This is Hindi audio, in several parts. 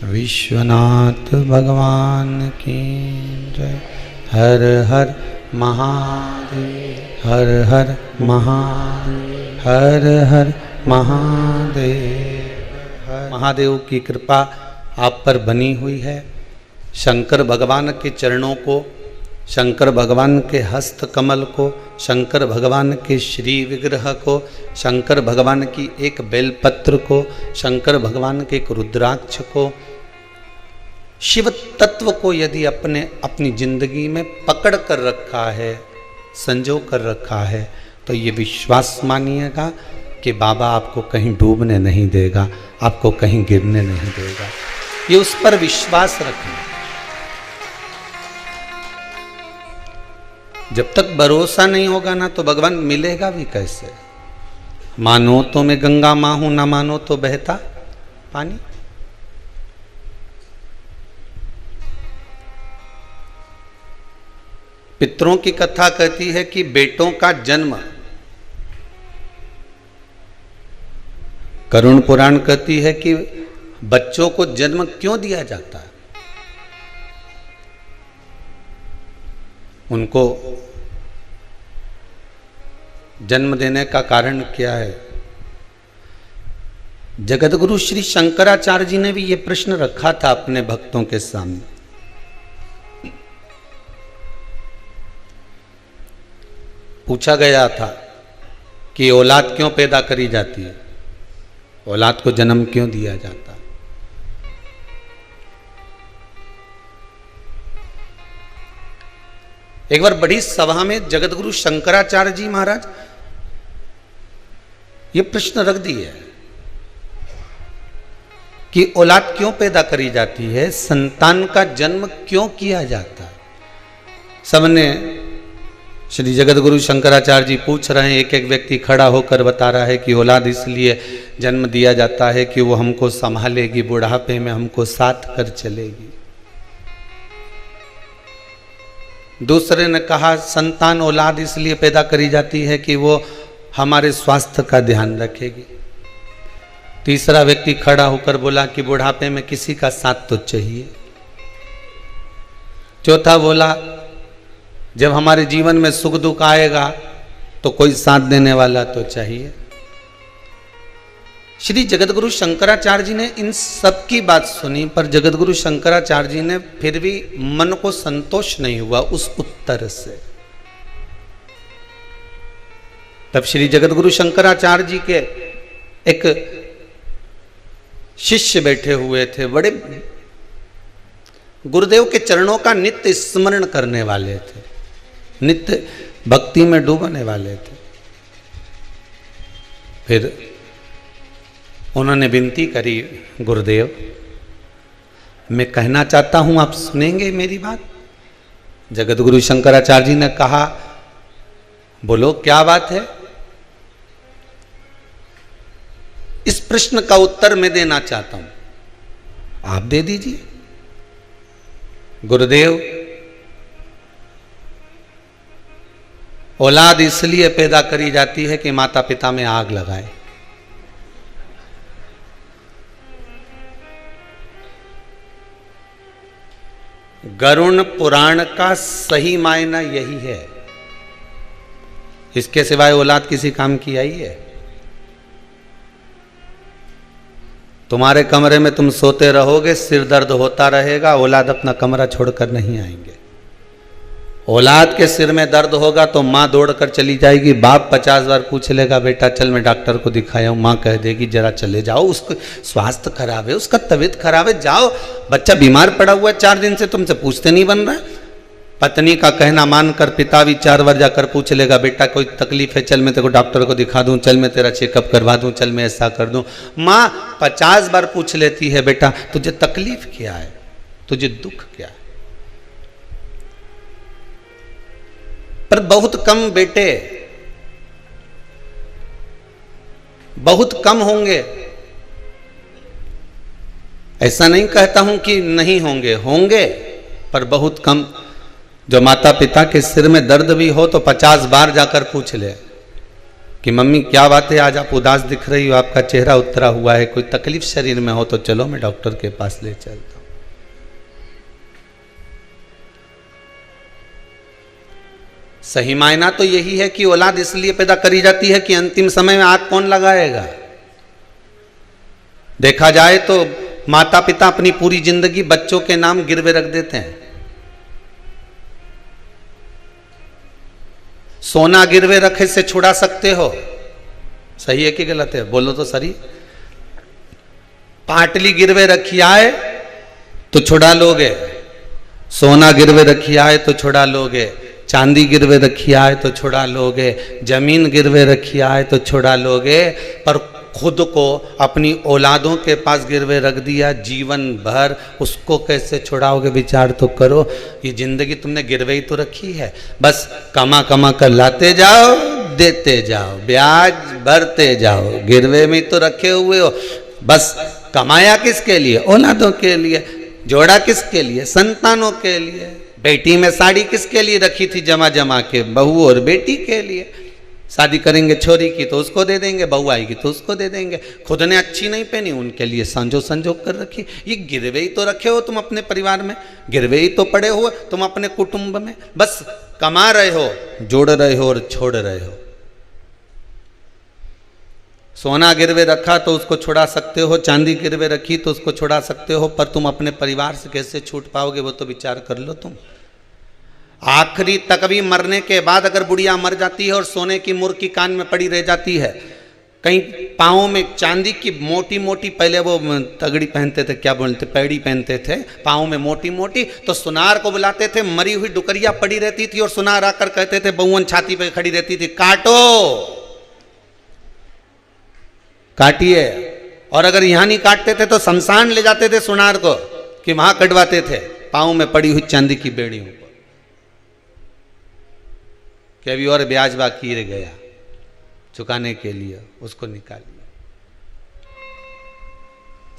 विश्वनाथ भगवान की जय। हर हर महादेव, हर हर महादेव, हर हर महादेव। महादेव की कृपा आप पर बनी हुई है। शंकर भगवान के चरणों को, शंकर भगवान के हस्त कमल को, शंकर भगवान के श्री विग्रह को, शंकर भगवान की एक बेलपत्र को, शंकर भगवान के एक रुद्राक्ष को, शिव तत्व को यदि अपनी जिंदगी में पकड़ कर रखा है, संजो कर रखा है, तो ये विश्वास मानिएगा कि बाबा आपको कहीं डूबने नहीं देगा, आपको कहीं गिरने नहीं देगा। ये उस पर विश्वास रखें। जब तक भरोसा नहीं होगा ना, तो भगवान मिलेगा भी कैसे। मानो तो मैं गंगा माँ हूं, ना मानो तो बहता पानी। पितरों की कथा कहती है कि बेटों का जन्म, करुण पुराण कहती है कि बच्चों को जन्म क्यों दिया जाता है। उनको जन्म देने का कारण क्या है। जगतगुरु श्री शंकराचार्य जी ने भी ये प्रश्न रखा था अपने भक्तों के सामने। पूछा गया था कि औलाद क्यों पैदा करी जाती है, औलाद को जन्म क्यों दिया जाता है। एक बार बड़ी सभा में जगतगुरु शंकराचार्य जी महाराज ये प्रश्न रख दिए कि औलाद क्यों पैदा करी जाती है, संतान का जन्म क्यों किया जाता है। सबने, श्री जगतगुरु शंकराचार्य जी पूछ रहे हैं, एक एक व्यक्ति खड़ा होकर बता रहा है कि औलाद इसलिए जन्म दिया जाता है कि वो हमको संभालेगी, बुढ़ापे में हमको साथ कर चलेगी। दूसरे ने कहा संतान औलाद इसलिए पैदा करी जाती है कि वो हमारे स्वास्थ्य का ध्यान रखेगी। तीसरा व्यक्ति खड़ा होकर बोला कि बुढ़ापे में किसी का साथ तो चाहिए। चौथा बोला जब हमारे जीवन में सुख दुख आएगा तो कोई साथ देने वाला तो चाहिए। श्री जगतगुरु शंकराचार्य जी ने इन सब की बात सुनी, पर जगतगुरु शंकराचार्य जी ने फिर भी मन को संतोष नहीं हुआ उस उत्तर से। तब श्री जगतगुरु शंकराचार्य जी के एक शिष्य बैठे हुए थे, बड़े गुरुदेव के चरणों का नित्य स्मरण करने वाले थे, नित्य भक्ति में डूबने वाले थे। फिर उन्होंने विनती करी, गुरुदेव मैं कहना चाहता हूं, आप सुनेंगे मेरी बात। जगतगुरु शंकराचार्य जी ने कहा बोलो क्या बात है। इस प्रश्न का उत्तर मैं देना चाहता हूं, आप दे दीजिए। गुरुदेव औलाद इसलिए पैदा करी जाती है कि माता पिता में आग लगाए। गरुण पुराण का सही मायना यही है। इसके सिवाय औलाद किसी काम की आई है। तुम्हारे कमरे में तुम सोते रहोगे, सिर दर्द होता रहेगा, औलाद अपना कमरा छोड़कर नहीं आएंगे। औलाद के सिर में दर्द होगा तो माँ दौड़कर चली जाएगी, बाप 50 बार पूछ लेगा बेटा चल मैं डॉक्टर को दिखाया हूँ, माँ कह देगी जरा चले जाओ, उसको स्वास्थ्य खराब है, उसका तबीयत खराब है, जाओ। बच्चा बीमार पड़ा हुआ है 4 दिन से, तुमसे पूछते नहीं बन रहा है। पत्नी का कहना मानकर पिता भी 4 बार जाकर पूछ लेगा बेटा कोई तकलीफ है, चल मैं तेरे को डॉक्टर को दिखा दूं, चल मैं तेरा चेकअप करवा दूं, चल मैं ऐसा कर दूं। माँ 50 बार पूछ लेती है बेटा तुझे तकलीफ क्या है, तुझे दुख क्या है। पर बहुत कम बेटे, बहुत कम होंगे। ऐसा नहीं कहता हूं कि नहीं होंगे, होंगे पर बहुत कम। जो माता पिता के सिर में दर्द भी हो तो 50 बार जाकर पूछ ले, कि मम्मी क्या बात है, आज आप उदास दिख रही हो, आपका चेहरा उतरा हुआ है, कोई तकलीफ शरीर में हो तो चलो मैं डॉक्टर के पास ले चलता हूं। सही मायना तो यही है कि औलाद इसलिए पैदा करी जाती है कि अंतिम समय में आग कौन लगाएगा। देखा जाए तो माता पिता अपनी पूरी जिंदगी बच्चों के नाम गिरवे रख देते हैं। सोना गिरवे रखे से छुड़ा सकते हो, सही है कि गलत है, बोलो तो सही। पाटली गिरवे रखी आए तो छुड़ा लोगे, सोना गिरवे रखी आए तो छुड़ा लोगे, चांदी गिरवे रखी आए तो छुड़ा लोगे, जमीन गिरवे रखी आए तो छुड़ा लोगे, पर खुद को अपनी औलादों के पास गिरवे रख दिया जीवन भर, उसको कैसे छुड़ाओगे? विचार तो करो। ये जिंदगी तुमने गिरवे ही तो रखी है, बस कमा कमा कर लाते जाओ, देते जाओ, ब्याज भरते जाओ, गिरवे में तो रखे हुए हो। बस कमाया किसके लिए? औलादों के लिए। जोड़ा किसके लिए? संतानों के लिए। बेटी में साड़ी किसके लिए रखी थी जमा जमा के? बहू और बेटी के लिए। शादी करेंगे छोरी की तो उसको दे देंगे, बहू आएगी तो उसको दे देंगे। खुद ने अच्छी नहीं पहनी, उनके लिए संजो संजोग कर रखी। ये गिरवे ही तो रखे हो तुम अपने परिवार में, गिरवे ही तो पड़े हो तुम अपने कुटुंब में। बस कमा रहे हो, जोड़ रहे हो और छोड़ रहे हो। सोना गिरवे रखा तो उसको छुड़ा सकते हो, चांदी गिरवे रखी तो उसको छुड़ा सकते हो, पर तुम अपने परिवार से कैसे छूट पाओगे वो तो विचार कर लो तुम। आखिरी तक भी मरने के बाद अगर बुढ़िया मर जाती है और सोने की मुर्की कान में पड़ी रह जाती है, कहीं पाँव में चांदी की मोटी मोटी, पहले वो तगड़ी पहनते थे, क्या बोलते, पैड़ी पहनते थे पाँव में मोटी मोटी, तो सुनार को बुलाते थे। मरी हुई डुकरिया पड़ी रहती थी और सुनार आकर कहते थे, बहुवन छाती पे खड़ी रहती थी, काटो, काटिए। और अगर यहां नहीं काटते थे तो शमशान ले जाते थे सुनार को, कि वहां कटवाते थे पाँव में पड़ी हुई चांदी की बेड़ियों को, कि अभी और ब्याज बाकी रह गया चुकाने के लिए, उसको निकालिए।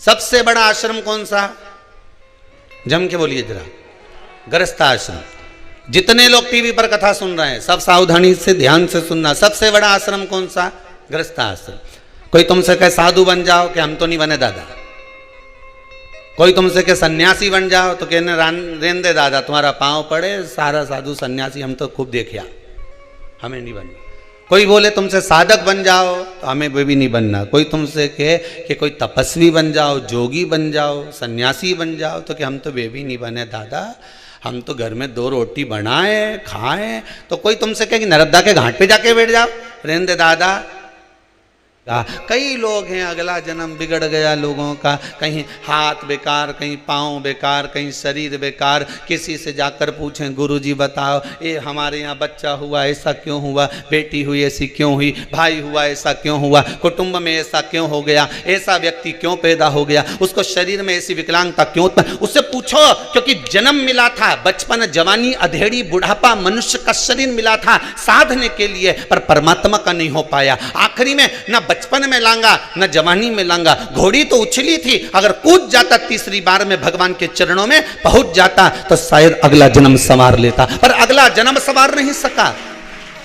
सबसे बड़ा आश्रम कौन सा? जम के बोलिए जरा। गृहस्थ आश्रम। जितने लोग टीवी पर कथा सुन रहे हैं सब सावधानी से ध्यान से सुनना। सबसे बड़ा आश्रम कौन सा? गृहस्थ आश्रम। कोई तुमसे कहे साधु बन जाओ, कि हम तो नहीं बने दादा। कोई तुमसे कहे सन्यासी बन जाओ, तो कहने रेन दे दादा, तुम्हारा पांव पड़े, सारा साधु सन्यासी हम तो खूब देखिया, हमें नहीं बनना। कोई बोले तुमसे साधक बन जाओ, तो हमें वे भी नहीं बनना। कोई तुमसे कहे कि कोई तपस्वी बन जाओ, जोगी बन जाओ, सन्यासी बन जाओ, तो कि हम तो वे भी नहीं बने दादा, हम तो घर में 2 रोटी बनाए खाएं। तो कोई तुमसे कहे कि नर्मदा के घाट पे जाके बैठ जाओ, रेन दे दादा। कई लोग हैं अगला जन्म बिगड़ गया लोगों का, कहीं हाथ बेकार, कहीं पाँव बेकार, कहीं शरीर बेकार। किसी से जाकर पूछें, गुरुजी बताओ ये हमारे यहाँ बच्चा हुआ ऐसा क्यों हुआ, बेटी हुई ऐसी क्यों हुई, भाई हुआ ऐसा क्यों हुआ, कुटुंब में ऐसा क्यों हो गया, ऐसा व्यक्ति क्यों पैदा हो गया, उसको शरीर में ऐसी विकलांगता क्यों उत्पन्न, उससे पूछो। क्योंकि जन्म मिला था, बचपन, जवानी, अधेड़ी, बुढ़ापा, मनुष्य का शरीर मिला था साधने के लिए, पर परमात्मा का नहीं हो पाया। आखिरी में ना बचपन में लांगा न जवानी में लांगा। घोड़ी तो उछली थी, अगर कूद जाता तीसरी बार में भगवान के चरणों में पहुंच जाता तो शायद अगला जन्म संवार लेता, पर अगला जन्म संवार नहीं सका।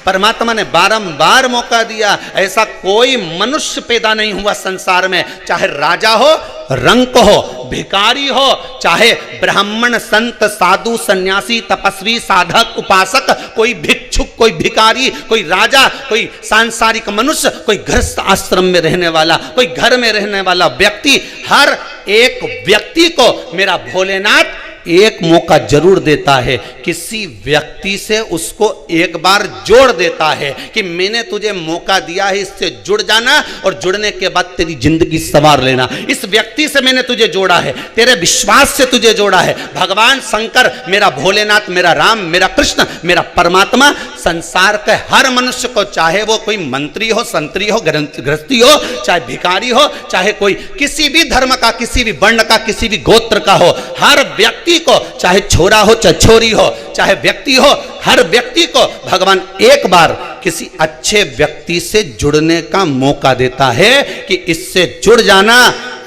परमात्मा ने बारंबार मौका दिया। ऐसा कोई मनुष्य पैदा नहीं हुआ संसार में, चाहे राजा हो, रंक हो, भिखारी हो, चाहे ब्राह्मण, संत, साधु, सन्यासी, तपस्वी, साधक, उपासक, कोई भिक्षुक, कोई भिखारी, कोई राजा, कोई सांसारिक मनुष्य, कोई गृहस्थ आश्रम में रहने वाला, कोई घर में रहने वाला व्यक्ति, हर एक व्यक्ति को मेरा भोलेनाथ एक मौका जरूर देता है। किसी व्यक्ति से उसको एक बार जोड़ देता है कि मैंने तुझे मौका दिया है, इससे जुड़ जाना और जुड़ने के बाद तेरी जिंदगी संवार लेना। इस व्यक्ति से मैंने तुझे जोड़ा है, तेरे विश्वास से तुझे जोड़ा है। भगवान शंकर, मेरा भोलेनाथ, मेरा राम, मेरा कृष्ण, मेरा परमात्मा संसार के हर मनुष्य को, चाहे वो कोई मंत्री हो, संतरी हो, गृहस्थी हो, चाहे भिखारी हो, चाहे कोई किसी भी धर्म का, किसी भी वर्ण का, किसी भी गोत्र का हो, हर व्यक्ति को, चाहे छोरा हो चाहे छोरी हो, चाहे व्यक्ति हो, हर व्यक्ति को भगवान एक बार किसी अच्छे व्यक्ति से जुड़ने का मौका देता है कि इससे जुड़ जाना,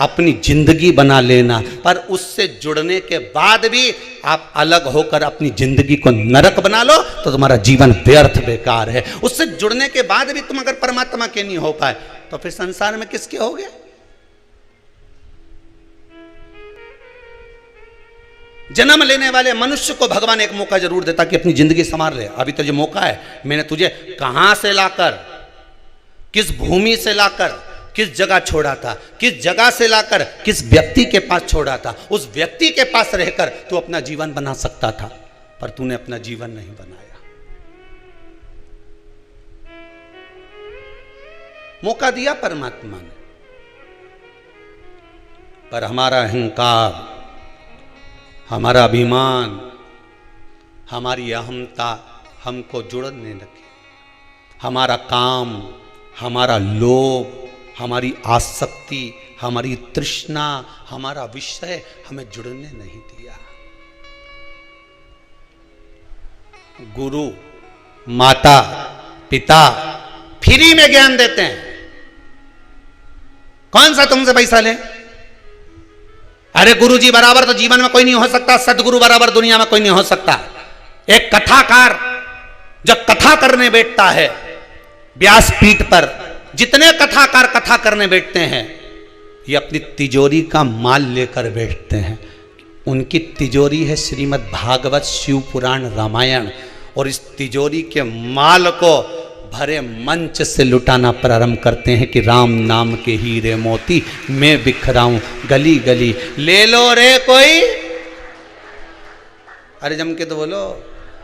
अपनी जिंदगी बना लेना। पर उससे जुड़ने के बाद भी आप अलग होकर अपनी जिंदगी को नरक बना लो तो तुम्हारा जीवन व्यर्थ बेकार है। उससे जुड़ने के बाद भी तुम अगर परमात्मा के नहीं हो पाए तो फिर संसार में किसके होगे? जन्म लेने वाले मनुष्य को भगवान एक मौका जरूर देता कि अपनी जिंदगी संवार ले। अभी तो ये मौका है, मैंने तुझे कहां से लाकर, किस भूमि से लाकर, किस जगह छोड़ा था, किस जगह से लाकर किस व्यक्ति के पास छोड़ा था, उस व्यक्ति के पास रहकर तू अपना जीवन बना सकता था, पर तूने अपना जीवन नहीं बनाया। मौका दिया परमात्मा ने, पर हमारा अहंकार, हमारा अभिमान, हमारी अहमता हमको जुड़ने लगी। हमारा काम, हमारा लोभ, हमारी आसक्ति, हमारी तृष्णा, हमारा विषय हमें जुड़ने नहीं दिया। गुरु, माता, पिता फ्री में ज्ञान देते हैं, कौन सा तुमसे पैसा ले? अरे गुरुजी बराबर तो जीवन में कोई नहीं हो सकता, सदगुरु बराबर दुनिया में कोई नहीं हो सकता। एक कथाकार जब कथा करने बैठता है व्यासपीठ पर, जितने कथाकार कथा करने बैठते हैं ये अपनी तिजोरी का माल लेकर बैठते हैं। उनकी तिजोरी है श्रीमद् भागवत, शिव पुराण, रामायण, और इस तिजोरी के माल को भरे मंच से लुटाना प्रारंभ करते हैं कि राम नाम के हीरे मोती मैं बिखराऊं गली गली, ले लो रे कोई, अरे जम के तो बोलो,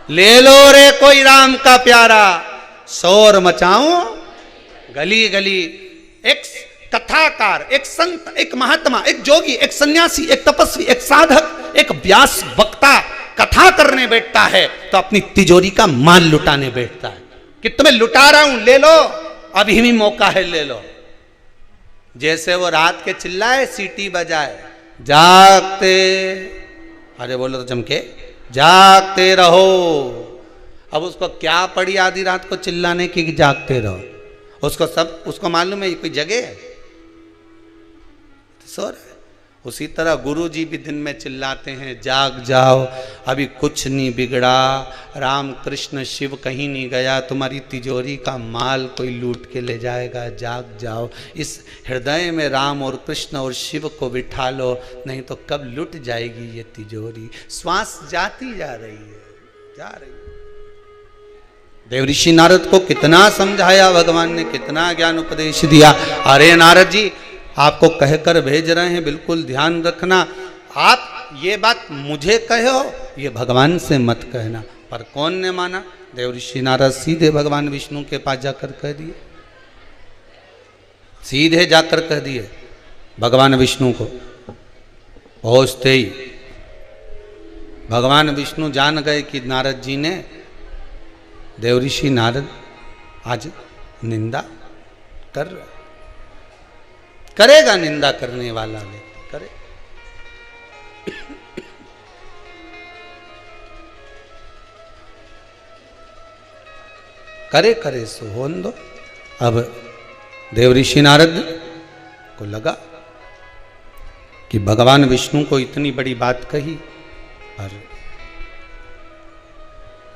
ले लो रे कोई राम का प्यारा, शोर मचाऊं गली गली। एक कथाकार, एक संत, एक महात्मा, एक जोगी, एक सन्यासी, एक तपस्वी, एक साधक, एक व्यास वक्ता कथा करने बैठता है तो अपनी तिजोरी का माल लुटाने बैठता है कि तुम्हें लुटा रहा हूं, ले लो, अभी भी मौका है, ले लो। जैसे वो रात के चिल्लाए, सीटी बजाए, जागते, अरे बोलो तो चमके, जागते रहो। अब उसको क्या पड़ी आधी रात को चिल्लाने की कि जागते रहो? उसको मालूम है ये कोई जगह है, सो रहा है। उसी तरह गुरु जी भी दिन में चिल्लाते हैं, जाग जाओ, अभी कुछ नहीं बिगड़ा, राम कृष्ण शिव कहीं नहीं गया, तुम्हारी तिजोरी का माल कोई लूट के ले जाएगा, जाग जाओ। इस हृदय में राम और कृष्ण और शिव को बिठा लो, नहीं तो कब लुट जाएगी ये तिजोरी। श्वास जाती जा रही है, जा रही है। देवऋषि नारद को कितना समझाया भगवान ने, कितना ज्ञान उपदेश दिया। अरे नारद जी, आपको कहकर भेज रहे हैं, बिल्कुल ध्यान रखना। आप ये बात मुझे कहो, ये भगवान से मत कहना। पर कौन ने माना? देवऋषि नारद सीधे भगवान विष्णु के पास जाकर कह दिए, सीधे जाकर कह दिए भगवान विष्णु को। पहुंचते ही भगवान विष्णु जान गए कि नारद जी ने, देवऋषि नारद आज निंदा कर रहे, करेगा निंदा करने वाला ले करे। करे करे सो होन दो। अब देवऋषि नारद को लगा कि भगवान विष्णु को इतनी बड़ी बात कही, और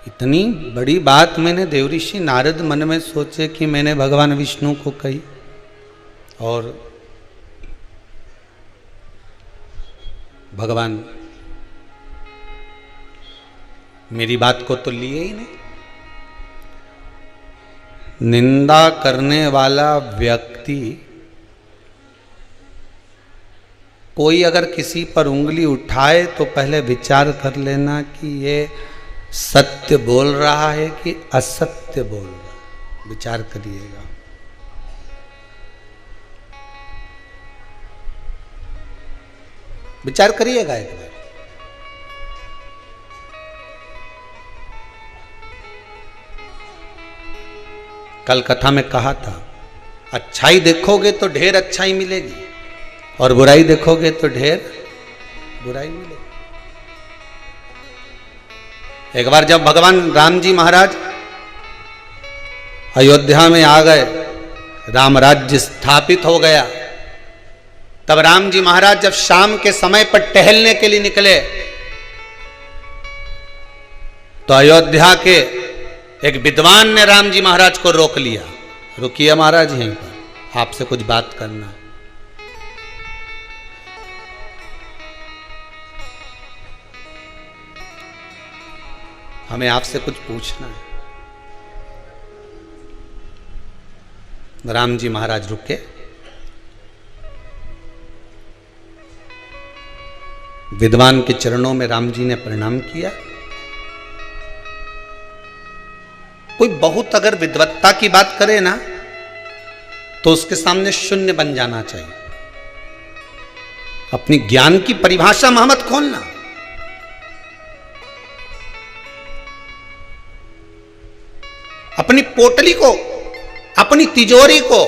इतनी बड़ी बात मैंने देवऋषि नारद मन में सोचे कि मैंने भगवान विष्णु को कही, और भगवान मेरी बात को तो लिए ही नहीं। निंदा करने वाला व्यक्ति, कोई अगर किसी पर उंगली उठाए तो पहले विचार कर लेना कि ये सत्य बोल रहा है कि असत्य बोल रहा है, विचार करिएगा। विचार करिएगा एक बार। कल कथा में कहा था, अच्छाई देखोगे तो ढेर अच्छाई मिलेगी, और बुराई देखोगे तो ढेर बुराई मिलेगी। एक बार जब भगवान राम जी महाराज अयोध्या में आ गए, राम राज्य स्थापित हो गया। तब राम जी महाराज जब शाम के समय पर टहलने के लिए निकले तो अयोध्या के एक विद्वान ने राम जी महाराज को रोक लिया। रुकिए महाराज, यहीं पर आपसे कुछ बात करना है। हमें आपसे कुछ पूछना है। राम जी महाराज रुके, विद्वान के चरणों में राम जी ने प्रणाम किया। कोई बहुत अगर विद्वत्ता की बात करे ना तो उसके सामने शून्य बन जाना चाहिए। अपनी ज्ञान की परिभाषा में मत खोलना। अपनी पोटली को, अपनी तिजोरी को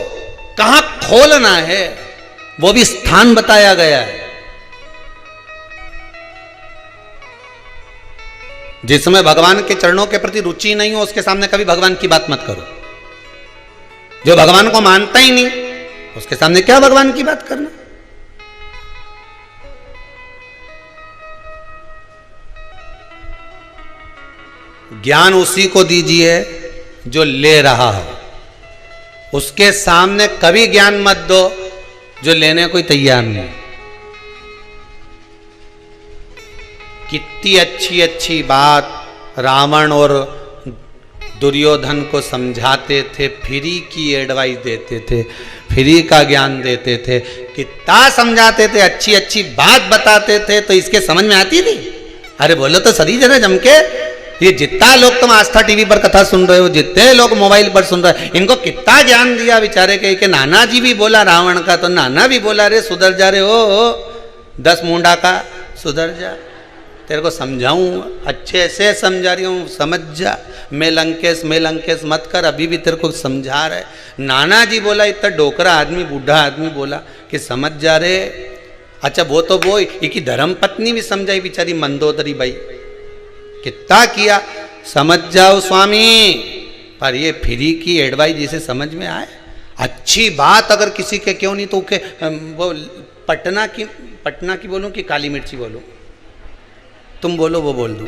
कहां खोलना है वो भी स्थान बताया गया है। जिसमें भगवान के चरणों के प्रति रुचि नहीं हो उसके सामने कभी भगवान की बात मत करो। जो भगवान को मानता ही नहीं उसके सामने क्या भगवान की बात करना। ज्ञान उसी को दीजिए जो ले रहा हो, उसके सामने कभी ज्ञान मत दो जो लेने कोई तैयार नहीं। कितनी अच्छी अच्छी बात रावण और दुर्योधन को समझाते थे, फ्री की एडवाइस देते थे, फ्री का ज्ञान देते थे, कितना समझाते थे, अच्छी अच्छी बात बताते थे, तो इसके समझ में आती थी। अरे बोलो तो सही जरा जम के। ये जितना लोग तुम आस्था टीवी पर कथा सुन रहे हो, जितने लोग मोबाइल पर सुन रहे हो, इनको कितना ज्ञान दिया बेचारे के नाना जी भी बोला रावण का, तो नाना भी बोला रे सुधर जा रे ओ 10 मुंडा का सुधर जा, तेरे को समझाऊं, अच्छे से समझा रही हूँ, समझ जा, मैं लंकेश मत कर, अभी भी तेरे को समझा रहे। नाना जी बोला, इतना डोकरा आदमी, बूढ़ा आदमी बोला कि समझ जा रे। अच्छा वो तो वो एक धर्म पत्नी भी समझाई बेचारी मंदोदरी भाई, कितना किया, समझ जाओ स्वामी। पर ये फ्री की एडवाइस जिसे समझ में आए, अच्छी बात अगर किसी के क्यों नहीं तो के वो पटना की बोलूं कि काली मिर्ची बोलूं, तुम बोलो वो बोल दूं।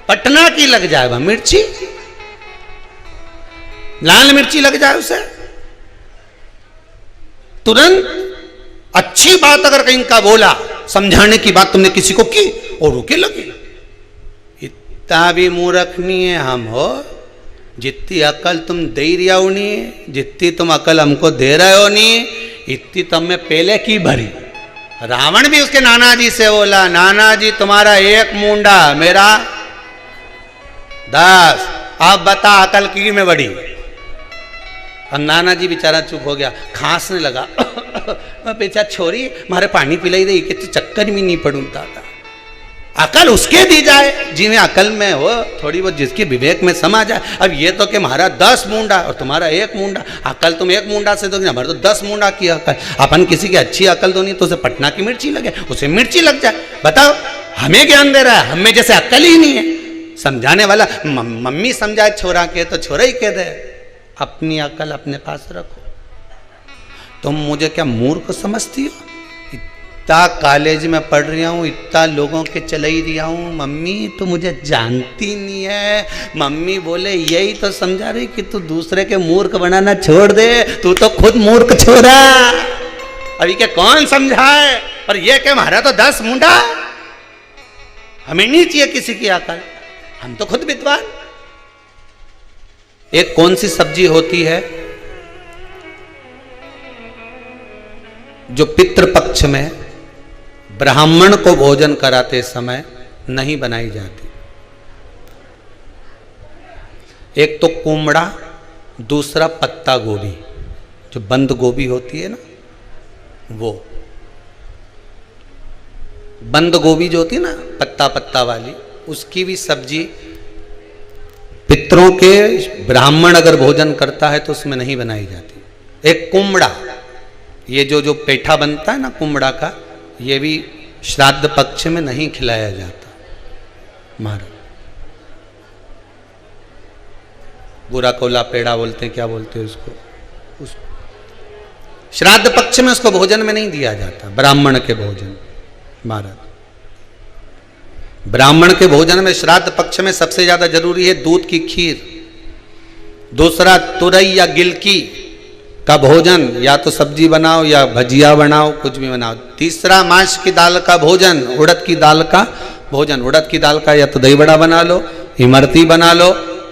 पटना की लग जाए वह मिर्ची, लाल मिर्ची लग जाए उसे तुरंत। अच्छी बात अगर कहीं का बोला, समझाने की बात तुमने किसी को की और रुके लगे। इतना भी मूर्ख नहीं है हम हो। जितनी अकल तुम दे रही हो नहीं, जितनी तुम अकल हमको दे रहे हो नहीं, इतनी तुम में पहले की भरी। रावण भी उसके नाना जी से बोला, नाना जी तुम्हारा 1 मुंडा, मेरा 10, अब बता अकल की में बड़ी। और नाना जी बेचारा चुप हो गया, खांसने लगा। बेचारा छोरी मारे पानी पिलाई रही कि तो चक्कर में नहीं पड़ूं दादा। अकल उसके दी जाए जिन्हें अकल में हो थोड़ी बहुत, जिसके विवेक में समा जाए। अब ये तो कि हमारा 10 मुंडा और तुम्हारा 1 मुंडा, अकल तुम 1 मुंडा से दोगे, हमारे तो 10 मुंडा की अकल। अपन किसी की अच्छी अकल दो नहीं तो उसे पटना की मिर्ची लगे, उसे मिर्ची लग जाए। बताओ हमें ज्ञान दे रहा है, हमें जैसे अकल ही नहीं है। समझाने वाला मम्मी समझाए छोरा के तो छोरा ही कह दे, अपनी अकल अपने पास रखो। तुम मुझे क्या मूर्ख समझती हो? इतना कॉलेज में पढ़ रहा हूँ, इतना लोगों के चले ही रहा हूँ, मम्मी तो मुझे जानती नहीं है। मम्मी बोले यही तो समझा रही कि तू दूसरे के मूर्ख बनाना छोड़ दे, तू तो खुद मूर्ख छोड़ा। अभी के कौन समझाए? और ये क्या हमारा तो 10 मुंडा, हमें नहीं चाहिए किसी की अकल, हम तो खुद विद्वान। एक कौन सी सब्जी होती है जो पितृपक्ष में ब्राह्मण को भोजन कराते समय नहीं बनाई जाती? एक तो कुमड़ा, दूसरा पत्ता गोभी, जो बंद गोभी होती है ना, वो बंद गोभी जो होती है ना पत्ता पत्ता वाली, उसकी भी सब्जी पितरों के ब्राह्मण अगर भोजन करता है तो उसमें नहीं बनाई जाती। एक कुमड़ा, ये जो पेठा बनता है ना कुमड़ा का, ये भी श्राद्ध पक्ष में नहीं खिलाया जाता महाराज। बुरा कोला पेड़ा बोलते हैं, क्या बोलते हैं उसको, श्राद्ध पक्ष में उसको भोजन में नहीं दिया जाता, ब्राह्मण के भोजन। महाराज ब्राह्मण के भोजन में श्राद्ध पक्ष में सबसे ज्यादा जरूरी है दूध की खीर, दूसरा तुरई या गिलकी का भोजन, या तो सब्जी बनाओ या भजिया बनाओ, कुछ भी बनाओ। तीसरा मांस की दाल का भोजन, उड़द की दाल का भोजन। उड़द की दाल का या तो दही बड़ा बना लो, इमरती बना लो,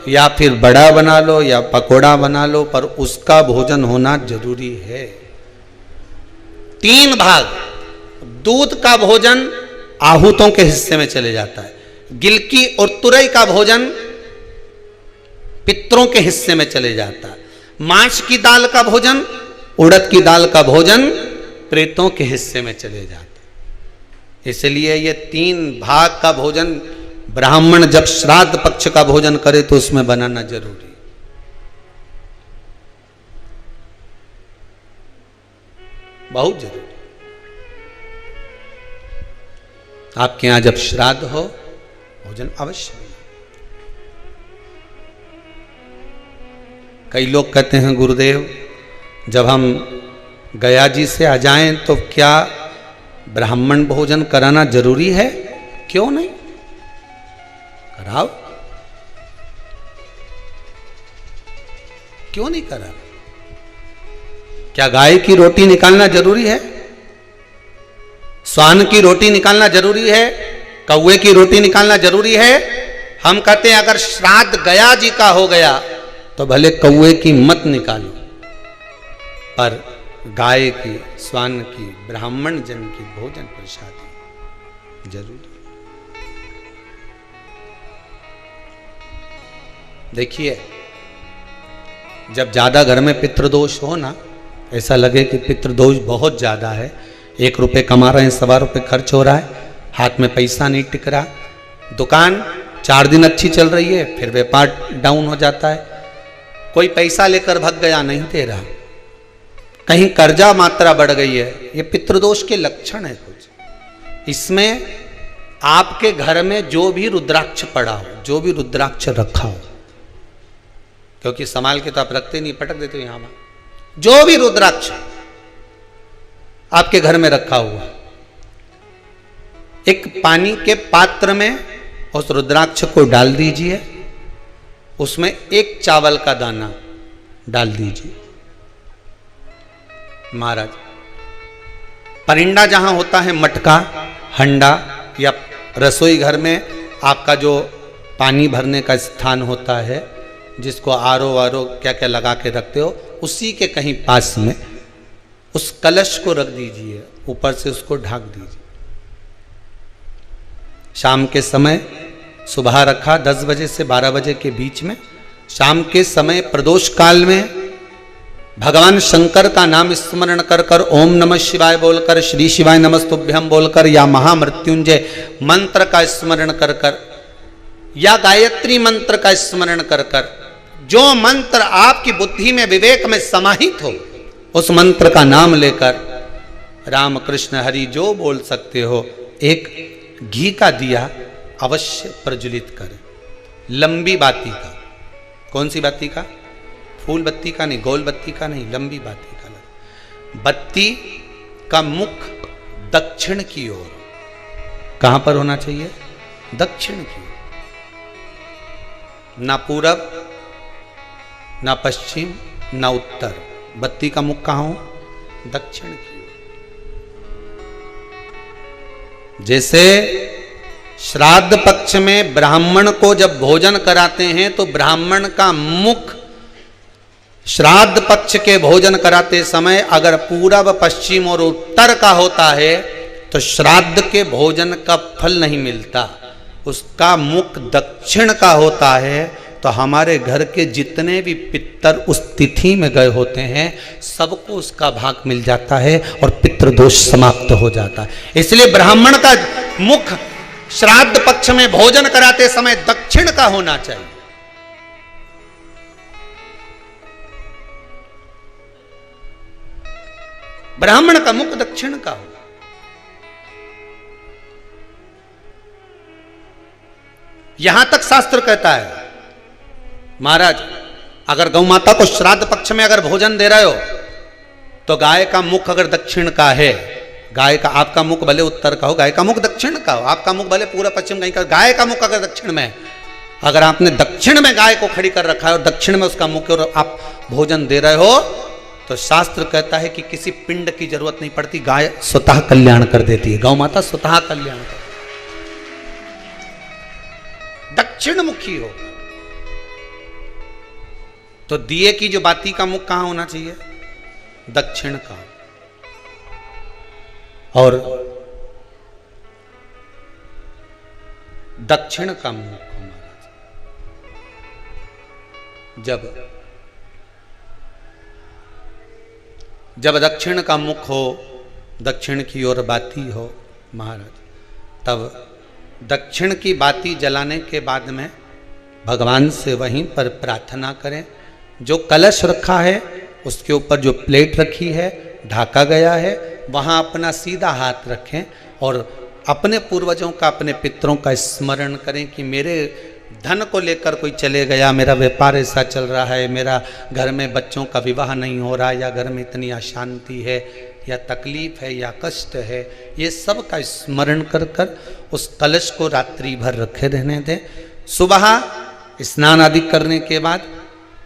या फिर बड़ा बना लो, या पकोड़ा बना लो, पर उसका भोजन होना जरूरी है। 3 भाग दूध का भोजन आहूतों के हिस्से में चले जाता है, गिलकी और तुरई का भोजन पितरों के हिस्से में चले जाता है, मांस की दाल का भोजन, उड़द की दाल का भोजन प्रेतों के हिस्से में चले जाता है। इसलिए ये 3 भाग का भोजन ब्राह्मण जब श्राद्ध पक्ष का भोजन करे तो उसमें बनाना जरूरी है। बहुत जरूरी। आपके यहां जब श्राद्ध हो भोजन अवश्य। कई लोग कहते हैं गुरुदेव जब हम गया जी से आ जाएं तो क्या ब्राह्मण भोजन कराना जरूरी है? क्यों नहीं, कराओ, क्यों नहीं करा? क्या गाय की रोटी निकालना जरूरी है? स्वान की रोटी निकालना जरूरी है? कौवे की रोटी निकालना जरूरी है? हम कहते हैं अगर श्राद्ध गया जी का हो गया तो भले कौवे की मत निकालो, पर गाय की, स्वान की, ब्राह्मण जन की भोजन प्रसादी जरूरी। देखिए जब ज्यादा घर में पितृदोष हो ना, ऐसा लगे कि पितृदोष बहुत ज्यादा है, 1 रुपये कमा रहे हैं, 1.25 रुपये खर्च हो रहा है, हाथ में पैसा नहीं टिक रहा, दुकान 4 दिन अच्छी चल रही है, फिर व्यापार डाउन हो जाता है, कोई पैसा लेकर भग गया, नहीं दे रहा, कहीं कर्जा मात्रा बढ़ गई है, ये पितृदोष के लक्षण है कुछ। इसमें आपके घर में जो भी रुद्राक्ष पड़ा हो, जो भी रुद्राक्ष रखा हो, क्योंकि संभाल के तो आप रखते नहीं, पटक देते हो यहां, जो भी रुद्राक्ष आपके घर में रखा हुआ, एक पानी के पात्र में उस रुद्राक्ष को डाल दीजिए, उसमें 1 चावल का दाना डाल दीजिए। महाराज परिंदा जहां होता है, मटका, हंडा या रसोई घर में आपका जो पानी भरने का स्थान होता है, जिसको आरो वारो क्या क्या लगा के रखते हो, उसी के कहीं पास में उस कलश को रख दीजिए, ऊपर से उसको ढक दीजिए। शाम के समय, सुबह रखा 10 बजे से 12 बजे के बीच में, शाम के समय प्रदोष काल में भगवान शंकर का नाम स्मरण कर कर, ओम नमः शिवाय बोलकर, श्री शिवाय नमस्तुभ्यम बोलकर, या महामृत्युंजय मंत्र का स्मरण कर कर, या गायत्री मंत्र का स्मरण कर कर, जो मंत्र आपकी बुद्धि में, विवेक में समाहित हो, उस मंत्र का नाम लेकर राम कृष्ण हरि जो बोल सकते हो, एक घी का दिया अवश्य प्रज्वलित करें, लंबी बाती का। कौन सी बाती का? फूल बत्ती का नहीं, गोल बत्ती का नहीं, लंबी बाती का। बत्ती का मुख दक्षिण की ओर, कहां पर होना चाहिए? दक्षिण की ओर, ना पूरब, ना पश्चिम, ना उत्तर। बत्ती का मुख कहां हो? दक्षिण की ओर। जैसे श्राद्ध पक्ष में ब्राह्मण को जब भोजन कराते हैं तो ब्राह्मण का मुख श्राद्ध पक्ष के भोजन कराते समय अगर पूरब, पश्चिम और उत्तर का होता है तो श्राद्ध के भोजन का फल नहीं मिलता। उसका मुख दक्षिण का होता है तो हमारे घर के जितने भी पितर उस तिथि में गए होते हैं सबको उसका भाग मिल जाता है और पितृदोष समाप्त हो जाता है। इसलिए ब्राह्मण का मुख श्राद्ध पक्ष में भोजन कराते समय दक्षिण का होना चाहिए। ब्राह्मण का मुख दक्षिण का हो। यहां तक शास्त्र कहता है महाराज अगर गौ माता को श्राद्ध पक्ष में अगर भोजन दे रहे हो तो गाय का मुख अगर दक्षिण का है, गाय का, आपका मुख भले उत्तर का हो, गाय का मुख दक्षिण का हो, आपका मुख भले पूरा पश्चिम कहीं का, गाय का मुख अगर दक्षिण में है, अगर आपने दक्षिण में गाय को खड़ी कर रखा है और दक्षिण में उसका मुख और आप भोजन दे रहे हो, तो शास्त्र कहता है कि किसी पिंड की जरूरत नहीं पड़ती, गाय स्वतः कल्याण कर देती है, गौ माता स्वतः कल्याण कर, दक्षिण मुखी हो। तो दिए की जो बाती का मुख कहां होना चाहिए? दक्षिण का। और दक्षिण का मुख महाराज जब दक्षिण का मुख हो, दक्षिण की ओर बाती हो महाराज, तब दक्षिण की बाती जलाने के बाद में भगवान से वहीं पर प्रार्थना करें। जो कलश रखा है उसके ऊपर जो प्लेट रखी है, ढाका गया है, वहाँ अपना सीधा हाथ रखें और अपने पूर्वजों का, अपने पितरों का स्मरण करें कि मेरे धन को लेकर कोई चले गया, मेरा व्यापार ऐसा चल रहा है, मेरा घर में बच्चों का विवाह नहीं हो रहा, या घर में इतनी अशांति है, या तकलीफ है, या कष्ट है, ये सब का स्मरण कर कर उस कलश को रात्रि भर रखे रहने दें। सुबह स्नान आदि करने के बाद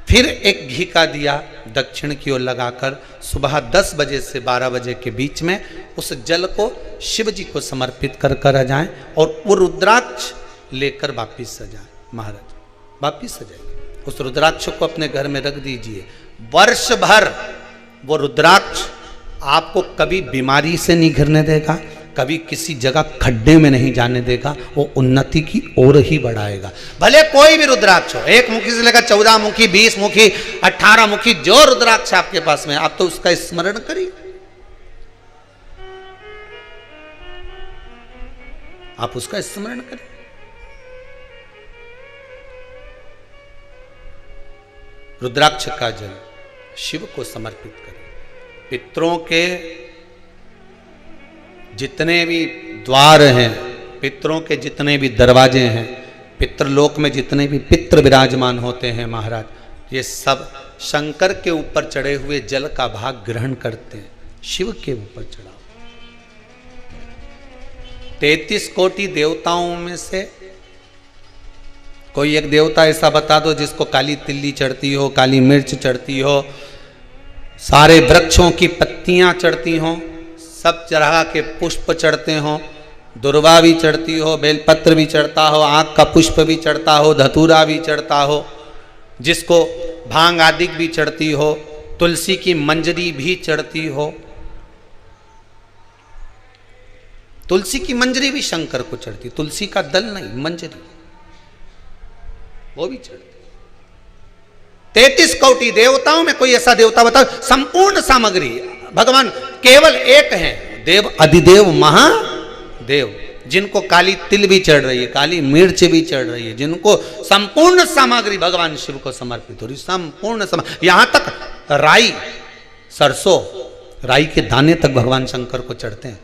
फिर एक घी का दिया दक्षिण की ओर लगाकर सुबह 10 बजे से 12 बजे के बीच में उस जल को शिव जी को समर्पित कर कर आ जाएं और वो रुद्राक्ष लेकर वापिस सजाएं। महाराज वापिस सजाइए, उस रुद्राक्ष को अपने घर में रख दीजिए। वर्ष भर वो रुद्राक्ष आपको कभी बीमारी से नहीं घिरने देगा, कभी किसी जगह खड्डे में नहीं जाने देगा, वो उन्नति की ओर ही बढ़ाएगा। भले कोई भी रुद्राक्ष हो, 1 मुखी से लेकर 14 मुखी, 20 मुखी, 18 मुखी, जो रुद्राक्ष आपके पास में, आप तो उसका स्मरण करिए, आप उसका स्मरण करें। रुद्राक्ष का जल शिव को समर्पित करें। पितरों के जितने भी द्वार हैं, पितरों के जितने भी दरवाजे हैं, पितृलोक में जितने भी पितृ विराजमान होते हैं महाराज, ये सब शंकर के ऊपर चढ़े हुए जल का भाग ग्रहण करते हैं। शिव के ऊपर चढ़ाओ। 33 कोटि देवताओं में से कोई एक देवता ऐसा बता दो जिसको काली तिल्ली चढ़ती हो, काली मिर्च चढ़ती हो, सारे वृक्षों की पत्तियां चढ़ती हों, सब तरह के पुष्प चढ़ते हों, दुर्वा भी चढ़ती हो, बेलपत्र भी चढ़ता हो, आँख का पुष्प भी चढ़ता हो, धतूरा भी चढ़ता हो, जिसको भांग आदि भी चढ़ती हो, तुलसी की मंजरी भी चढ़ती हो। तुलसी की मंजरी भी शंकर को चढ़ती, तुलसी का दल नहीं, मंजरी वो भी चढ़ती। 33 कोटि देवताओं में कोई ऐसा देवता बताओ, संपूर्ण सामग्री भगवान केवल एक हैं, देव अधिदेव महादेव, जिनको काली तिल भी चढ़ रही है, काली मिर्च भी चढ़ रही है, जिनको संपूर्ण सामग्री भगवान शिव को समर्पित हो रही, संपूर्ण यहां तक राई, सरसों, राई के दाने तक भगवान शंकर को चढ़ते हैं।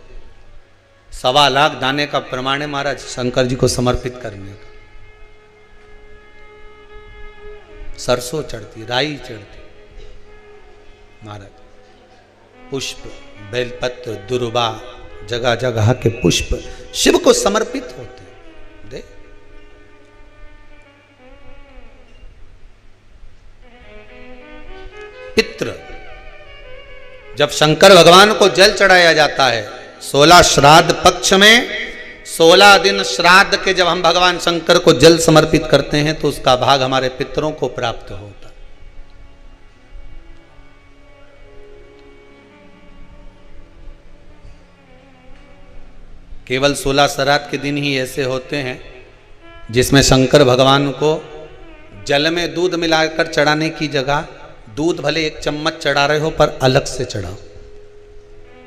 1.25 लाख दाने का प्रमाण है महाराज शंकर जी को समर्पित करने का। सरसों चढ़ती, राई चढ़ती महाराज, पुष्प, बेलपत्र, दुर्वा, जगह जगह के पुष्प शिव को समर्पित होते दे। पितृ, जब शंकर भगवान को जल चढ़ाया जाता है 16 श्राद्ध पक्ष में, 16 दिन श्राद्ध के जब हम भगवान शंकर को जल समर्पित करते हैं तो उसका भाग हमारे पितरों को प्राप्त होता है। केवल 16 श्राद्ध के दिन ही ऐसे होते हैं जिसमें शंकर भगवान को जल में दूध मिलाकर चढ़ाने की जगह दूध भले 1 चम्मच चढ़ा रहे हो पर अलग से चढ़ाओ,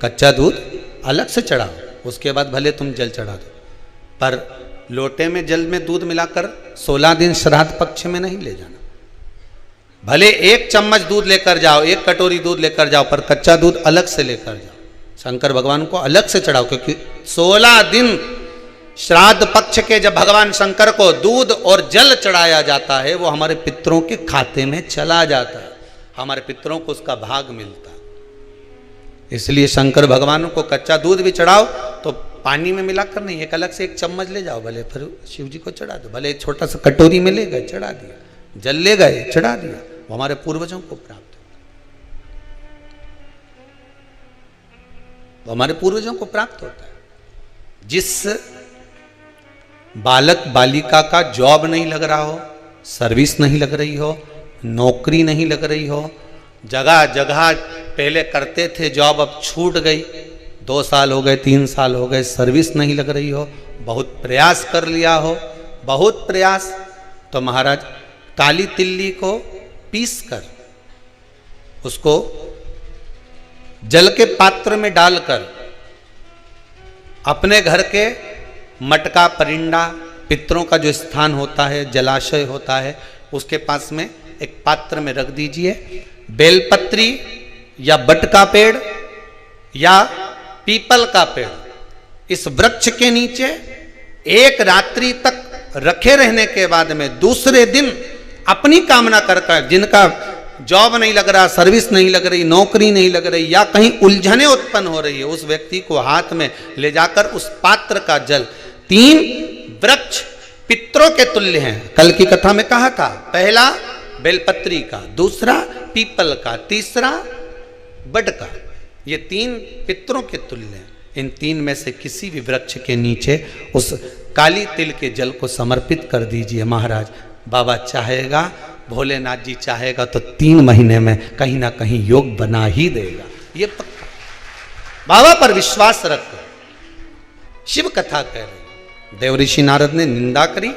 कच्चा दूध अलग से चढ़ाओ, उसके बाद भले तुम जल चढ़ा दो, पर लोटे में जल में दूध मिलाकर 16 दिन श्राद्ध पक्ष में नहीं ले जाना। भले 1 चम्मच दूध लेकर जाओ, 1 कटोरी दूध लेकर जाओ, पर कच्चा दूध अलग से लेकर जाओ, शंकर भगवान को अलग से चढ़ाओ, क्योंकि 16 दिन श्राद्ध पक्ष के जब भगवान शंकर को दूध और जल चढ़ाया जाता है, वो हमारे पितरों के खाते में चला जाता है, हमारे पितरों को उसका भाग मिलता है। इसलिए शंकर भगवान को कच्चा दूध भी चढ़ाओ तो पानी में मिलाकर नहीं, एक अलग से एक चम्मच ले जाओ, भले फिर शिव जी को चढ़ा दो, भले एक छोटा सा कटोरी में ले गए चढ़ा दिया, जल ले गए चढ़ा दिया, वो हमारे पूर्वजों को प्राप्त होता, वो हमारे पूर्वजों को प्राप्त होता है। जिस बालक बालिका का जॉब नहीं लग रहा हो, सर्विस नहीं लग रही हो, नौकरी नहीं लग रही हो, जगह जगह पहले करते थे जॉब अब छूट गई, 2 साल हो गए 3 साल हो गए सर्विस नहीं लग रही हो, बहुत प्रयास कर लिया हो, बहुत प्रयास, तो महाराज काली तिल्ली को पीस कर उसको जल के पात्र में डालकर अपने घर के मटका परिंडा पितरों का जो स्थान होता है, जलाशय होता है, उसके पास में एक पात्र में रख दीजिए। बेलपत्री या बट का पेड़ या पीपल का पेड़, इस वृक्ष के नीचे एक रात्रि तक रखे रहने के बाद में दूसरे दिन अपनी कामना कर, जिनका जॉब नहीं लग रहा, सर्विस नहीं लग रही, नौकरी नहीं लग रही, या कहीं उलझने उत्पन्न हो रही है, उस व्यक्ति को हाथ में ले जाकर उस पात्र का जल, 3 वृक्ष पितरों के तुल्य हैं। कल की कथा में कहा था, पहला बेलपत्री का, दूसरा पीपल का, तीसरा बड का, ये 3 पितरों के तुल्य हैं। इन 3 में से किसी भी वृक्ष के नीचे उस काली तिल के जल को समर्पित कर दीजिए महाराज। बाबा चाहेगा, भोलेनाथ जी चाहेगा तो 3 महीने में कहीं ना कहीं योग बना ही देगा, ये पक्का। बाबा पर विश्वास रखो। शिव कथा कह रही, देव ऋषि नारद ने निंदा करी,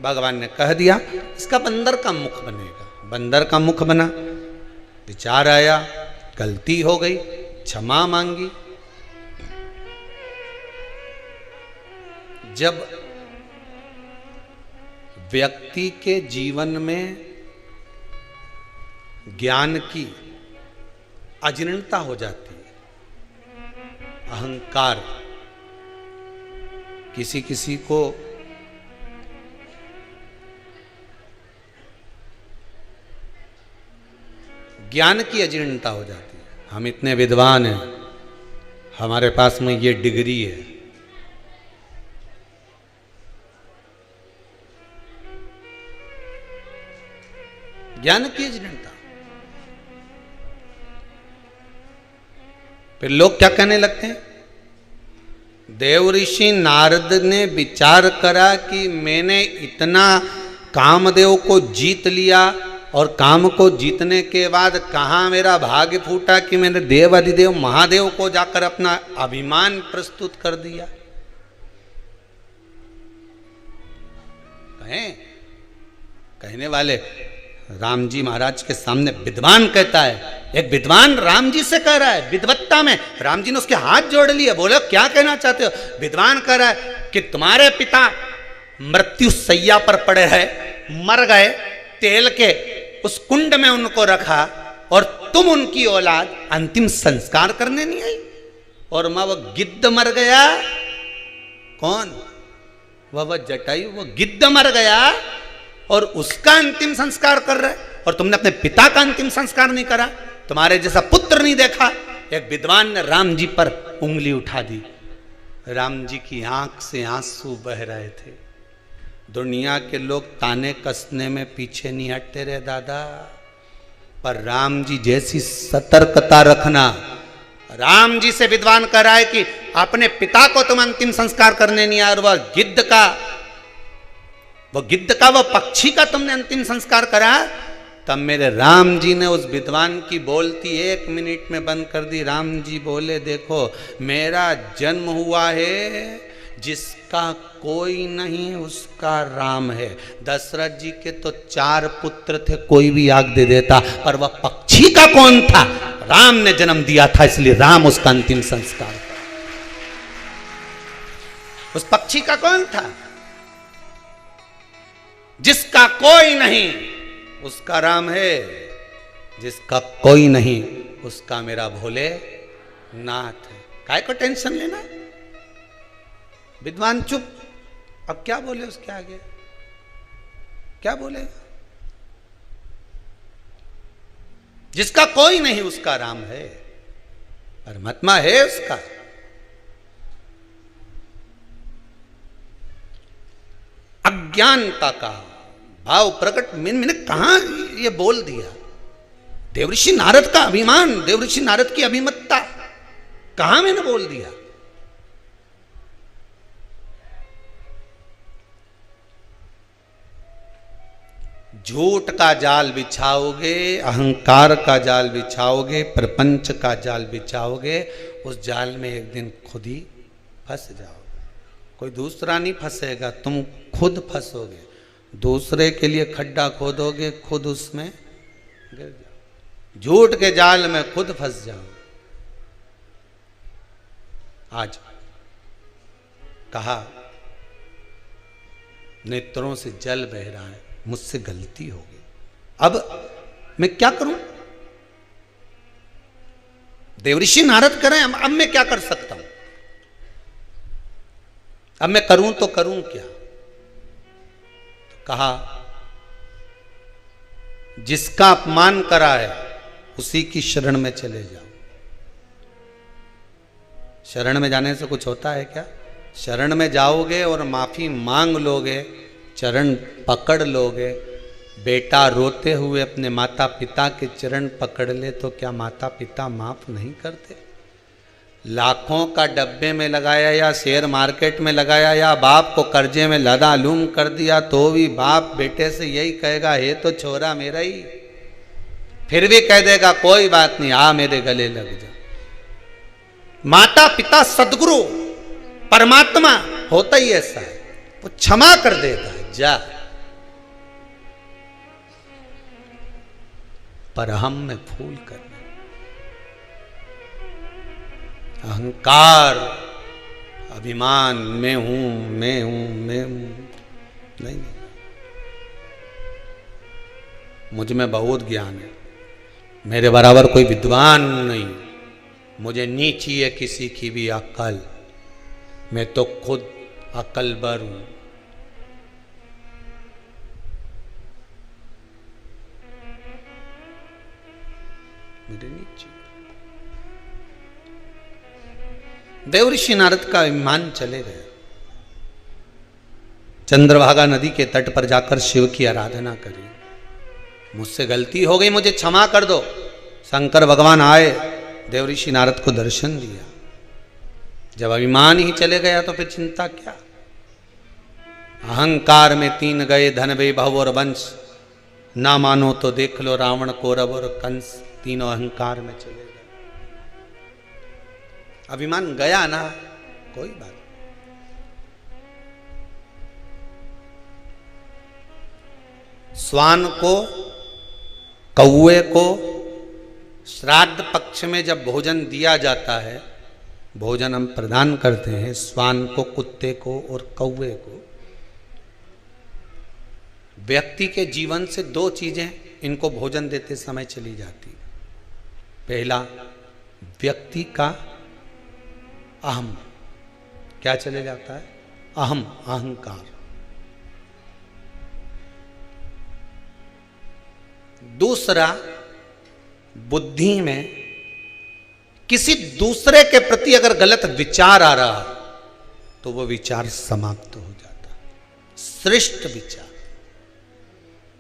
भगवान ने कह दिया इसका बंदर का मुख बनेगा। बंदर का मुख बना, विचार आया, गलती हो गई, क्षमा मांगी। जब व्यक्ति के जीवन में ज्ञान की अजीर्णता हो जाती है, अहंकार, किसी किसी को ज्ञान की अजीर्णता हो जाती है। हम इतने विद्वान हैं, हमारे पास में ये डिग्री है, ज्ञान की अजीर्णता। फिर लोग क्या कहने लगते हैं, देव ऋषि नारद ने विचार करा कि मैंने इतना कामदेव को जीत लिया और काम को जीतने के बाद कहाँ मेरा भाग्य फूटा कि मैंने देव अधिदेव महादेव को जाकर अपना अभिमान प्रस्तुत कर दिया। कहने वाले राम जी महाराज के सामने विद्वान कहता है, एक विद्वान राम जी से कह रहा है विद्वत्ता में, राम जी ने उसके हाथ जोड़ लिए, बोले क्या कहना चाहते हो। विद्वान कह रहा है कि तुम्हारे पिता मृत्यु सैया पर पड़े हैं, मर गए, तेल के उस कुंड में उनको रखा और तुम उनकी औलाद अंतिम संस्कार करने नहीं आई, और मां वो गिद्ध मर गया। कौन? वह जटायु, वो गिद्ध मर गया और उसका अंतिम संस्कार कर रहे, और तुमने अपने पिता का अंतिम संस्कार नहीं करा, तुम्हारे जैसा पुत्र नहीं देखा। एक विद्वान ने राम जी पर उंगली उठा दी। राम जी की आंख से आंसू बह रहे थे। दुनिया के लोग ताने कसने में पीछे नहीं हटते रहे दादा, पर राम जी जैसी सतर्कता रखना। राम जी से विद्वान कह रहा है कि अपने पिता को तुम अंतिम संस्कार करने नहीं आए, और वह गिद्ध का, वह पक्षी का तुमने अंतिम संस्कार करा। तब मेरे राम जी ने उस विद्वान की बोलती 1 मिनट में बंद कर दी। राम जी बोले, देखो मेरा जन्म हुआ है, जिसका कोई नहीं उसका राम है। दशरथ जी के तो 4 पुत्र थे, कोई भी आग दे देता, पर वह पक्षी का कौन था? राम ने जन्म दिया था, इसलिए राम उसका अंतिम संस्कार था। उस पक्षी का कौन था? जिसका कोई नहीं उसका राम है, जिसका कोई नहीं उसका मेरा भोले नाथ है। काय को टेंशन लेना? विद्वान चुप, अब क्या बोले उसके आगे, क्या बोलेगा? जिसका कोई नहीं उसका राम है, परमात्मा है उसका। अज्ञानता का भाव प्रकट मैंने कहां ये बोल दिया? देवऋषि नारद का अभिमान, देवऋषि नारद की अभिमतता कहां मैंने बोल दिया? झूठ का जाल बिछाओगे, अहंकार का जाल बिछाओगे, प्रपंच का जाल बिछाओगे, उस जाल में एक दिन खुद ही फंस जाओगे। कोई दूसरा नहीं फंसेगा, तुम खुद फंसोगे। दूसरे के लिए खड्डा खोदोगे, खुद उसमें गिर जाओ। झूठ के जाल में खुद फंस जाओ। आज कहा नेत्रों से जल बह रहा है, मुझसे गलती हो गई, अब मैं क्या करूं? देवऋषि नारद करें, अब मैं क्या कर सकता हूं? अब मैं करूं तो करूं क्या? तो कहा जिसका अपमान करा है उसी की शरण में चले जाओ। शरण में जाने से कुछ होता है क्या? शरण में जाओगे और माफी मांग लोगे, चरण पकड़ लोगे। बेटा रोते हुए अपने माता पिता के चरण पकड़ ले तो क्या माता पिता माफ नहीं करते? लाखों का डब्बे में लगाया या शेयर मार्केट में लगाया या बाप को कर्जे में लदालूम कर दिया तो भी बाप बेटे से यही कहेगा, ये तो छोरा मेरा ही, फिर भी कह देगा कोई बात नहीं, आ मेरे गले लग जा। माता पिता सदगुरु परमात्मा होता ही ऐसा है, वो क्षमा कर देता है, जा। पर हम में फूल कर अहंकार, अभिमान, मैं हूं, मैं हूं, मैं हूं, नहीं, मुझ में बहुत ज्ञान है, मेरे बराबर कोई विद्वान नहीं, मुझे नहीं चाहिए किसी की भी अक्ल, मैं तो खुद अक्लबर हूं। मेरे नीचे देवऋषि नारद का विमान चले गए। चंद्रभागा नदी के तट पर जाकर शिव की आराधना करी। मुझसे गलती हो गई, मुझे क्षमा कर दो। शंकर भगवान आए, देवऋषि नारद को दर्शन दिया। जब अभिमान ही चले गया तो फिर चिंता क्या? अहंकार में तीन गए, धन वैभव और वंश, ना मानो तो देख लो रावण, कौरव और कंस, तीनों अहंकार में चले गए। अभिमान गया ना, कोई बात। स्वान को, कौवे को श्राद्ध पक्ष में जब भोजन दिया जाता है, भोजन हम प्रदान करते हैं स्वान को, कुत्ते को और कौवे को। व्यक्ति के जीवन से दो चीजें इनको भोजन देते समय चली जाती। पहला, व्यक्ति का अहम, क्या चले जाता है? अहम, अहंकार। दूसरा, बुद्धि में किसी दूसरे के प्रति अगर गलत विचार आ रहा तो वो विचार समाप्त हो जाता। श्रेष्ठ विचार।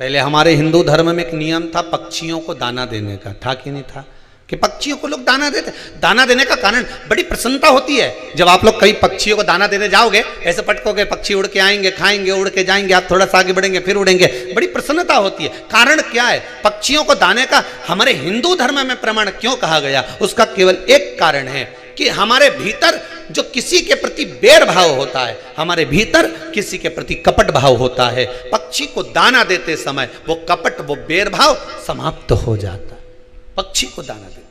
पहले हमारे हिंदू धर्म में एक नियम था पक्षियों को दाना देने का, था कि नहीं था? कि पक्षियों को लोग दाना देते। दाना देने का कारण बड़ी प्रसन्नता होती है। जब आप लोग कई पक्षियों को दाना देने जाओगे, ऐसे पटकोगे, पक्षी उड़ के आएंगे, खाएंगे, उड़ के जाएंगे, आप थोड़ा सा आगे बढ़ेंगे, फिर उड़ेंगे, बड़ी प्रसन्नता होती है। कारण क्या है? पक्षियों को दाने का हमारे हिंदू धर्म में प्रमाण क्यों कहा गया? उसका केवल एक कारण है कि हमारे भीतर जो किसी के प्रति बैर भाव होता है, हमारे भीतर किसी के प्रति कपट भाव होता है, पक्षी को दाना देते समय वो कपट, वो बैर भाव समाप्त हो जाता है। पक्षी को दाना देते।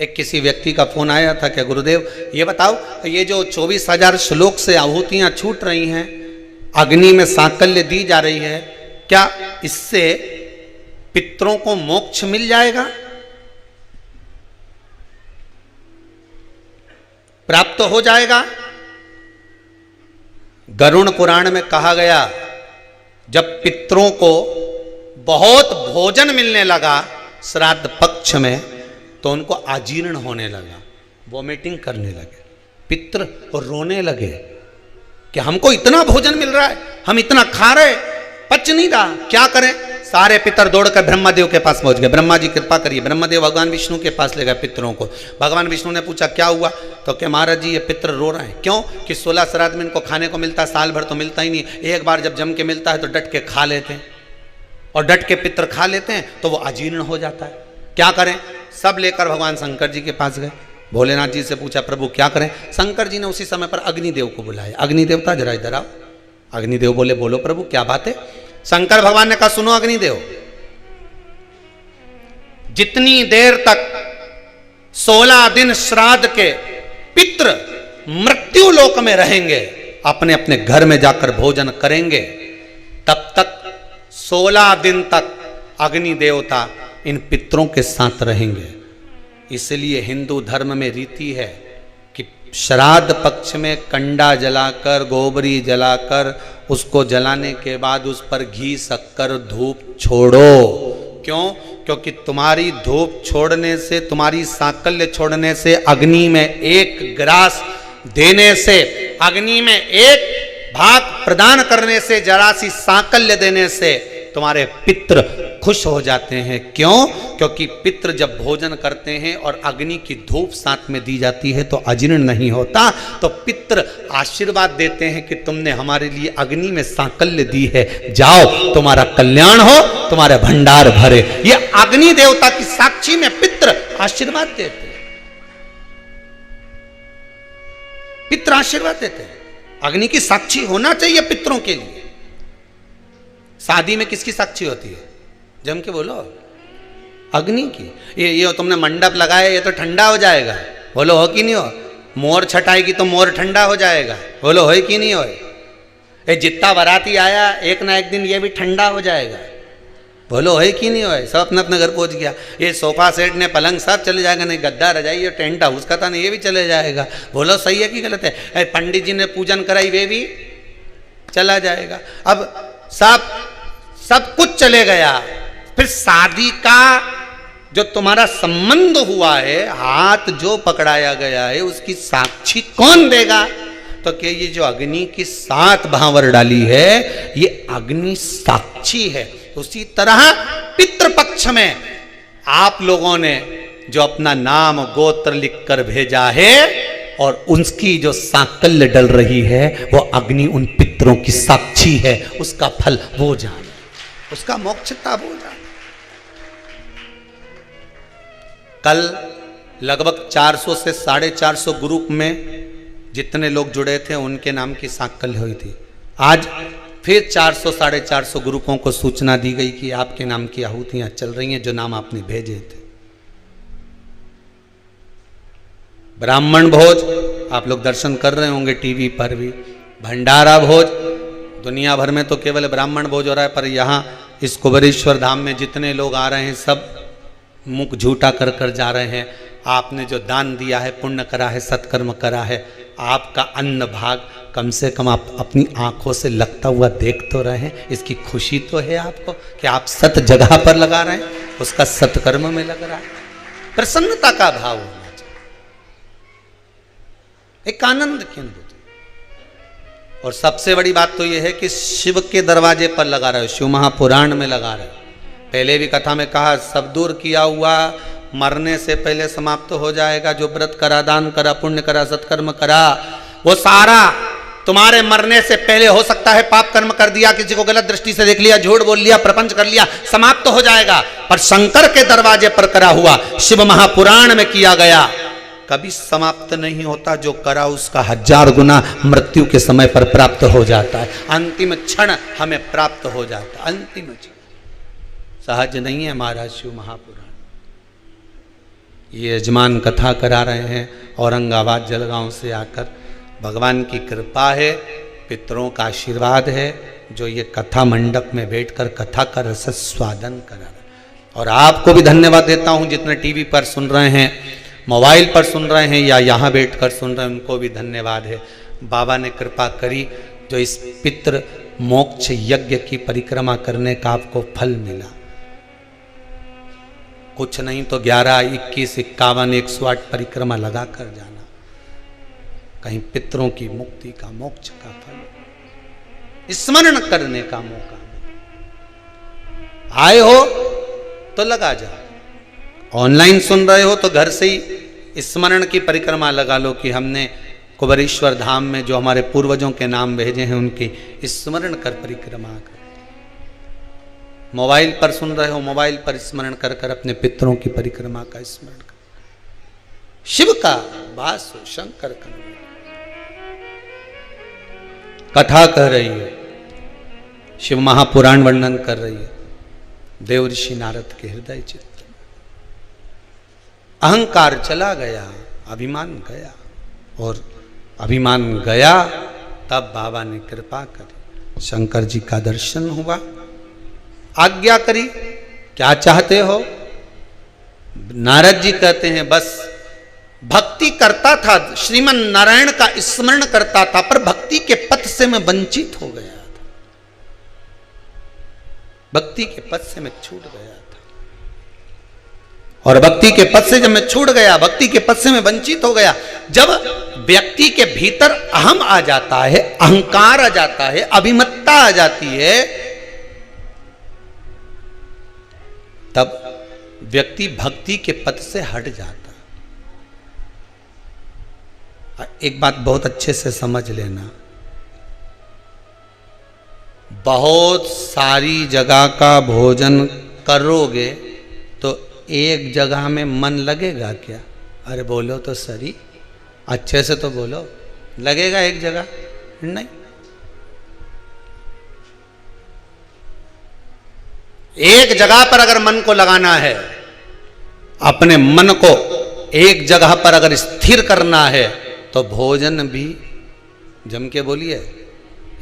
एक किसी व्यक्ति का फोन आया था कि गुरुदेव ये बताओ, ये जो 24,000 श्लोक से आहुतियां छूट रही हैं, अग्नि में सांकल्य दी जा रही है, क्या इससे पितरों को मोक्ष मिल जाएगा, प्राप्त हो जाएगा? गरुड़ पुराण में कहा गया, जब पितरों को बहुत भोजन मिलने लगा श्राद्ध पक्ष में, तो उनको अजीर्ण होने लगा, वॉमिटिंग करने लगे, पितर और रोने लगे कि हमको इतना भोजन मिल रहा है, हम इतना खा रहे, पच नहीं रहा, क्या करें? सारे पितर दौड़कर ब्रह्मादेव के पास पहुंच गए, ब्रह्मा जी कृपा करिए। ब्रह्मादेव भगवान विष्णु के पास ले गए पितरों को। भगवान विष्णु ने पूछा क्या हुआ, तो क्या महाराज जी ये पितर रो रहे हैं, क्यों? कि 16 श्राद्ध में इनको खाने को मिलता है, साल भर तो मिलता ही नहीं, एक बार जब जम के मिलता है तो डट के खा लेते हैं, और डट के पितर खा लेते हैं तो वो अजीर्ण हो जाता है, क्या करें? सब लेकर भगवान शंकर जी के पास गए। भोलेनाथ जी से पूछा प्रभु क्या करें? शंकर जी ने उसी समय पर अग्निदेव को बुलाया। अग्निदेवता जरा इधर आओ। अग्निदेव बोले बोलो प्रभु क्या बात है? शंकर भगवान ने कहा सुनो अग्निदेव, जितनी देर तक 16 दिन श्राद्ध के पितृ मृत्यु लोक में रहेंगे, अपने अपने घर में जाकर भोजन करेंगे, तब तक 16 दिन तक अग्नि देवता इन पितरों के साथ रहेंगे। इसलिए हिंदू धर्म में रीति है कि श्राद्ध पक्ष में कंडा जलाकर, गोबरी जलाकर, उसको जलाने के बाद उस पर घी शक्कर धूप छोड़ो। क्यों? क्योंकि तुम्हारी धूप छोड़ने से, तुम्हारी सांकल्य छोड़ने से, अग्नि में एक ग्रास देने से, अग्नि में एक भाग प्रदान करने से, जरा सी सांकल्य देने से तुम्हारे पितृ खुश हो जाते हैं। क्यों? क्योंकि पितृ जब भोजन करते हैं और अग्नि की धूप साथ में दी जाती है तो अजीर्ण नहीं होता, तो पितृ आशीर्वाद देते हैं कि तुमने हमारे लिए अग्नि में सांकल्य दी है, जाओ तुम्हारा कल्याण हो, तुम्हारे भंडार भरे। ये अग्नि देवता की साक्षी में पितृ आशीर्वाद देते हैं, पितृ आशीर्वाद देते हैं। अग्नि की साक्षी होना चाहिए पितरों के लिए। शादी में किसकी साक्षी होती है? जम के बोलो, अग्नि की। ये तुमने मंडप लगाया, ये तो ठंडा हो जाएगा, बोलो हो कि नहीं हो? मोर छटाएगी तो मोर ठंडा हो जाएगा, बोलो हो कि नहीं हो? ये जितना बाराती आया एक ना एक दिन ये भी ठंडा हो जाएगा, बोलो है कि नहीं हो? सब अपने अपने घर पहुंच गया। ये सोफा सेट ने पलंग सब चले जाएगा, नहीं गद्दा रजाई टेंट हाउस का था नहीं, ये भी चले जाएगा, बोलो सही है कि गलत है? पंडित जी ने पूजन कराई, वे भी चला जाएगा। अब सब कुछ चले गया, फिर शादी का जो तुम्हारा संबंध हुआ है, हाथ जो पकड़ाया गया है, उसकी साक्षी कौन देगा? तो क्या ये जो अग्नि की 7 भांवर डाली है, ये अग्नि साक्षी है। उसी तरह पितृपक्ष में आप लोगों ने जो अपना नाम गोत्र लिखकर भेजा है और उसकी जो सांकल्य डल रही है, वो अग्नि उन पितरों की साक्षी है, उसका फल वो जाने, उसका मोक्षता वो जाने। कल लगभग 400 से 450 ग्रुप में जितने लोग जुड़े थे उनके नाम की सांकल्य हुई थी। आज फिर 400 450 ग्रुपों को सूचना दी गई कि आपके नाम की आहुतियां चल रही हैं जो नाम आपने भेजे थे। ब्राह्मण भोज आप लोग दर्शन कर रहे होंगे टीवी पर भी, भंडारा भोज दुनिया भर में तो केवल ब्राह्मण भोज हो रहा है, पर यहाँ इस कुबेरेश्वर धाम में जितने लोग आ रहे हैं सब मुख झूठा कर कर जा रहे हैं। आपने जो दान दिया है, पुण्य करा है, सत्कर्म करा है, आपका अन्न भाग कम से कम आप अपनी आंखों से लगता हुआ देख तो रहे हैं। इसकी खुशी तो है आपको कि आप सत जगह पर लगा रहे हैं, उसका सत्कर्म में लग रहा है। प्रसन्नता का भाव होना चाहिए, एक आनंद की अनुभूति। और सबसे बड़ी बात तो यह है कि शिव के दरवाजे पर लगा रहे हो, शिव महापुराण में लगा रहे हो। पहले भी कथा में कहा, सब दूर किया हुआ मरने से पहले समाप्त हो जाएगा। जो व्रत करा, दान करा, पुण्य करा, सत्कर्म करा, वो सारा तुम्हारे मरने से पहले हो सकता है पाप कर्म कर दिया, किसी को गलत दृष्टि से देख लिया, झूठ बोल लिया, प्रपंच कर लिया, समाप्त हो जाएगा। पर शंकर के दरवाजे पर करा हुआ, शिव महापुराण में किया गया, कभी समाप्त नहीं होता। जो करा उसका 1000 गुना मृत्यु के समय पर प्राप्त हो जाता है। अंतिम क्षण हमें प्राप्त हो जाता है, अंतिम क्षण। सहज नहीं है महाराज शिव महापुराण। ये यजमान कथा करा रहे हैं औरंगाबाद जलगांव से आकर। भगवान की कृपा है, पितरों का आशीर्वाद है, जो ये कथा मंडप में बैठकर कथा का रस स्वादन करा रहे हैं। और आपको भी धन्यवाद देता हूँ जितने टीवी पर सुन रहे हैं, मोबाइल पर सुन रहे हैं या यहाँ बैठकर सुन रहे हैं, उनको भी धन्यवाद है। बाबा ने कृपा करी जो इस पितृ मोक्ष यज्ञ की परिक्रमा करने का आपको फल मिला। कुछ नहीं तो 11, 21, 51, 108 परिक्रमा लगा कर जाना, कहीं पितरों की मुक्ति का, मोक्ष का फल स्मरण करने का मौका आए हो तो लगा जाओ। ऑनलाइन सुन रहे हो तो घर से ही स्मरण की परिक्रमा लगा लो कि हमने कुबेरेश्वर धाम में जो हमारे पूर्वजों के नाम भेजे हैं उनकी स्मरण कर परिक्रमा कर। मोबाइल पर सुन रहे हो, मोबाइल पर स्मरण कर कर अपने पितरों की परिक्रमा का स्मरण कर। शिव का वास हो, शंकर का कथा कह रही है, शिव महापुराण वर्णन कर रही है। देव ऋषि नारद के हृदय चित्त में अहंकार चला गया, अभिमान गया, और अभिमान गया तब बाबा ने कृपा करी, शंकर जी का दर्शन हुआ, आज्ञा करी, क्या चाहते हो। नारद जी कहते हैं बस भक्ति करता था, श्रीमन नारायण का स्मरण करता था, पर भक्ति के पथ से मैं वंचित हो गया था, भक्ति के पथ से मैं छूट गया था। और भक्ति के पथ से जब मैं छूट गया, भक्ति के पथ से मैं वंचित हो गया, जब व्यक्ति के भीतर अहम आ जाता है, अहंकार आ जाता है, अभिमत्ता आ जाती है, तब व्यक्ति भक्ति के पथ से हट जाता। एक बात बहुत अच्छे से समझ लेना, बहुत सारी जगह का भोजन करोगे तो एक जगह में मन लगेगा क्या? अरे बोलो तो सही, अच्छे से तो बोलो, लगेगा एक जगह? नहीं। एक जगह पर अगर मन को लगाना है, अपने मन को एक जगह पर अगर स्थिर करना है, तो भोजन भी जम के बोलिए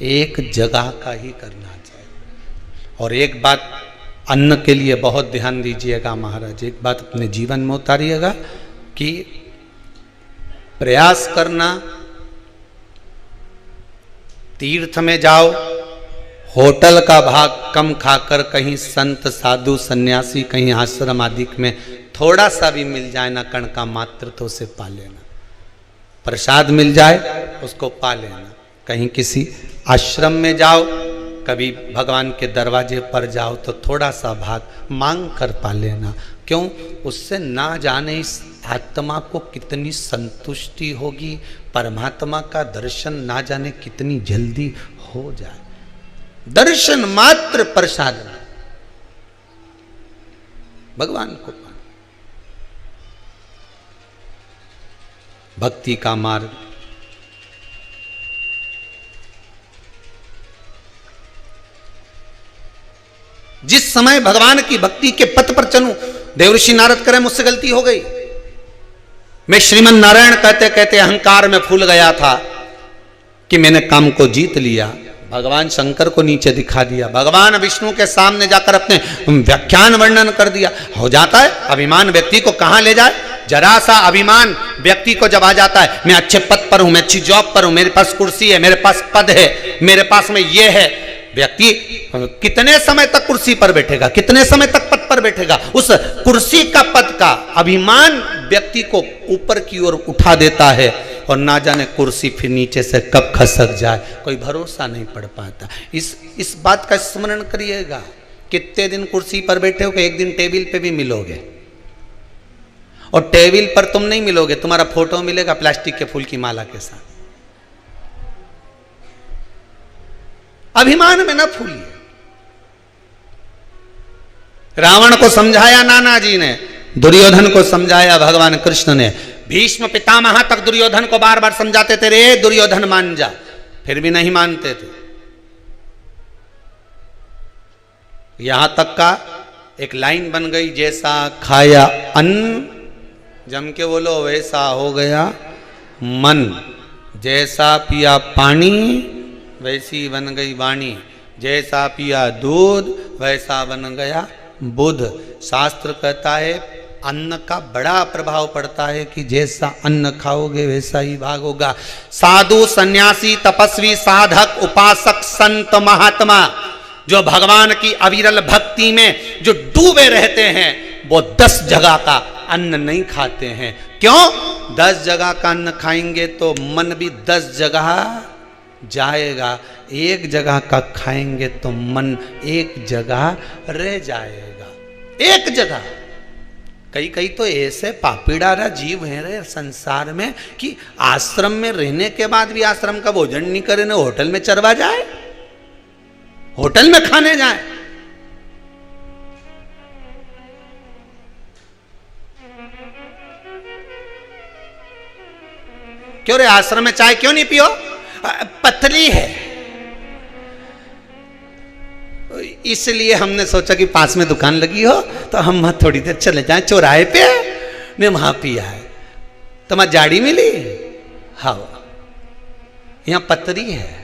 एक जगह का ही करना चाहिए। और एक बात अन्न के लिए बहुत ध्यान दीजिएगा महाराज, एक बात अपने जीवन में उतारिएगा कि प्रयास करना, तीर्थ में जाओ, होटल का भाग कम खाकर कहीं संत साधु सन्यासी कहीं आश्रम आदि में थोड़ा सा भी मिल जाए ना कण का मात्र, तो उसे पा लेना। प्रसाद मिल जाए उसको पा लेना। कहीं किसी आश्रम में जाओ, कभी भगवान के दरवाजे पर जाओ तो थोड़ा सा भाग मांग कर पा लेना। क्यों? उससे ना जाने इस आत्मा को कितनी संतुष्टि होगी, परमात्मा का दर्शन ना जाने कितनी जल्दी हो जाए। दर्शन मात्र प्रसाद भगवान को पाना, भक्ति का मार्ग। जिस समय भगवान की भक्ति के पथ पर चलूं, देवऋषि नारद करें मुझसे गलती हो गई, मैं श्रीमन नारायण कहते कहते अहंकार में फूल गया था कि मैंने काम को जीत लिया। भगवान शंकर को नीचे दिखा दिया, भगवान विष्णु के सामने जाकर अपने व्याख्यान वर्णन कर दिया। हो जाता है अभिमान व्यक्ति को कहां ले जाए। जरा सा अभिमान व्यक्ति को जब आ जाता है, मैं अच्छे पद पर हूं, मैं अच्छी जॉब पर हूं, मेरे पास कुर्सी है, मेरे पास पद है, मेरे पास में ये है, व्यक्ति कितने समय तक कुर्सी पर बैठेगा, कितने समय तक पद पर बैठेगा। उस कुर्सी का पद का अभिमान व्यक्ति को ऊपर की ओर उठा देता है, और ना जाने कुर्सी फिर नीचे से कब खसक जाए, कोई भरोसा नहीं पड़ पाता। इस बात का स्मरण करिएगा। कितने दिन कुर्सी पर बैठे हो कि एक दिन टेबल पे भी मिलोगे, और टेबल पर तुम नहीं मिलोगे, तुम्हारा फोटो मिलेगा प्लास्टिक के फूल की माला के साथ। अभिमान में न फूलिए। रावण को समझाया नाना जी ने, दुर्योधन को समझाया भगवान कृष्ण ने, भीष्म पितामह तक दुर्योधन को बार बार समझाते थे, रे दुर्योधन मान जा, फिर भी नहीं मानते थे। यहां तक का एक लाइन बन गई, जैसा खाया अन्न जम के बोलो, वैसा हो गया मन। जैसा पिया पानी वैसी बन गई वाणी, जैसा पिया दूध वैसा बन गया बुध। शास्त्र कहता है अन्न का बड़ा प्रभाव पड़ता है कि जैसा अन्न खाओगे वैसा ही भाग होगा। साधु सन्यासी तपस्वी साधक उपासक संत महात्मा जो भगवान की अविरल भक्ति में जो डूबे रहते हैं वो 10 जगह का अन्न नहीं खाते हैं। क्यों? 10 जगह का अन्न खाएंगे तो मन भी 10 जगह जाएगा, एक जगह का खाएंगे तो मन एक जगह रह जाएगा। एक जगह। कई तो ऐसे पापीडारा जीव हैं रे संसार में कि आश्रम में रहने के बाद भी आश्रम का भोजन नहीं करे, ना होटल में चरवा जाए, होटल में खाने जाए। क्यों रे? आश्रम में चाय क्यों नहीं पियो? पतली है, इसलिए हमने सोचा कि पास में दुकान लगी हो तो हम वहां थोड़ी देर चले जाएं चौराहे पे, ने वहां पिया है। तो वहां जाड़ी मिली, हाँ यहां पतरी है।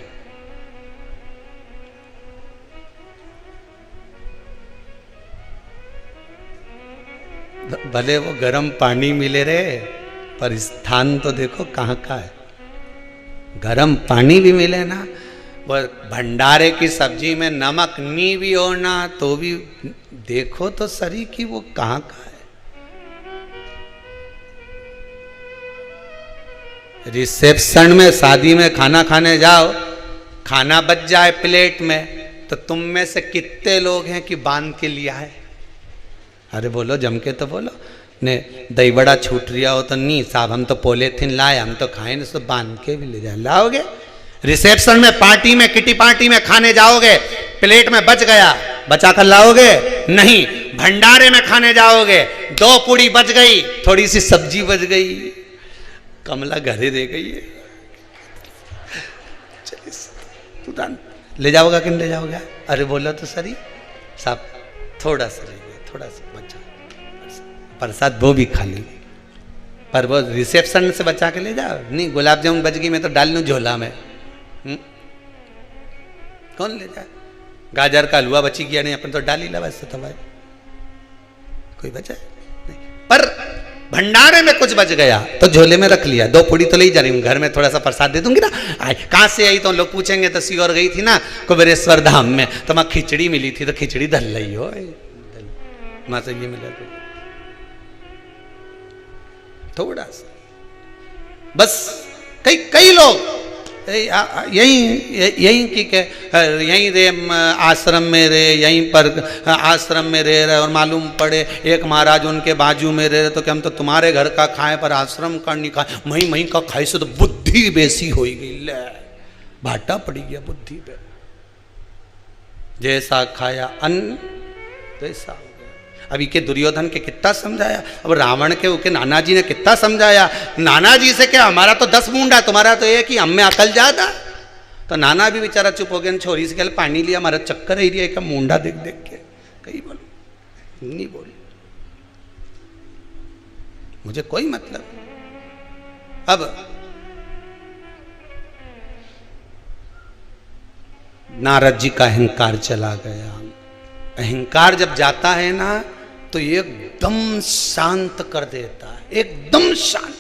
भले वो गर्म पानी मिले रे, पर स्थान तो देखो कहाँ का है। गर्म पानी भी मिले ना, वो भंडारे की सब्जी में नमक नहीं भी हो ना तो भी देखो तो सही कि वो कहाँ का है। रिसेप्शन में शादी में खाना खाने जाओ, खाना बच जाए प्लेट में तो तुम में से कितने लोग हैं कि बांध के लिया है? अरे बोलो, जम के तो बोलो। ने दही बड़ा छूट रिया हो तो नहीं साहब, हम तो पॉलीथिन लाए, हम तो खाए नहीं, तो बांध के भी ले जाए लाओगे। रिसेप्शन में पार्टी में किटी पार्टी में खाने जाओगे, प्लेट में बच गया, बचा कर लाओगे? नहीं। भंडारे में खाने जाओगे, 2 पूड़ी बच गई, थोड़ी सी सब्जी बच गई, कमला घरे दे गई है, चलिए ले जाओगा कि नहीं ले जाओगे? अरे बोलो तो सही साहब, थोड़ा सा ले गए, थोड़ा सा बचा, प्रसाद वो भी खा ली, पर वो रिसेप्शन से बचा के ले जाओ। नहीं, गुलाब जामुन बच गई, मैं तो डाल लूँ झोला में। कौन ले जाए? गाजर का हलवा बची गया, नहीं अपन तो डाल ही ला, वैसे तो भाई कोई बचा नहीं। पर भंडारे में कुछ बच गया तो झोले में रख लिया, 2 पूड़ी तो ले ही जा रही हूँ, घर में थोड़ा सा प्रसाद दे दूंगी ना। कहाँ से आई तो लोग पूछेंगे तो सीहोर गई थी ना कुबेरेश्वर धाम में, तो वहां खिचड़ी मिली थी, तो खिचड़ी धल रही हो वहां से ये मिला थोड़ा सा बस। कई लोग यहीं की के यहीं रे आश्रम में रहे, यहीं पर आश्रम में रह रहे और मालूम पड़े एक महाराज उनके बाजू में रह रहे, तो कि हम तो तुम्हारे घर का खाए पर आश्रम का नहीं खाए, मही का खाए से तो बुद्धि बेसी हो गई, ले भाटा पड़ी गया बुद्धि पे। जैसा खाया अन्न वैसा हो गया। अभी के दुर्योधन के कितना समझाया, अब रावण के उनके नाना जी ने कितना समझाया। नाना जी से क्या, हमारा तो 10 मुंडा, तुम्हारा तो एक ही, हम में अकल ज्यादा। तो नाना भी बेचारा चुप हो गया, छोरी से कल पानी लिया, हमारा चक्कर ही रहा, मुंडा देख देख के। कहीं बोलो नहीं बोल, मुझे कोई मतलब। अब नारद जी का अहंकार चला गया। अहंकार जब जाता है ना तो एकदम शांत कर देता है, एकदम शांत।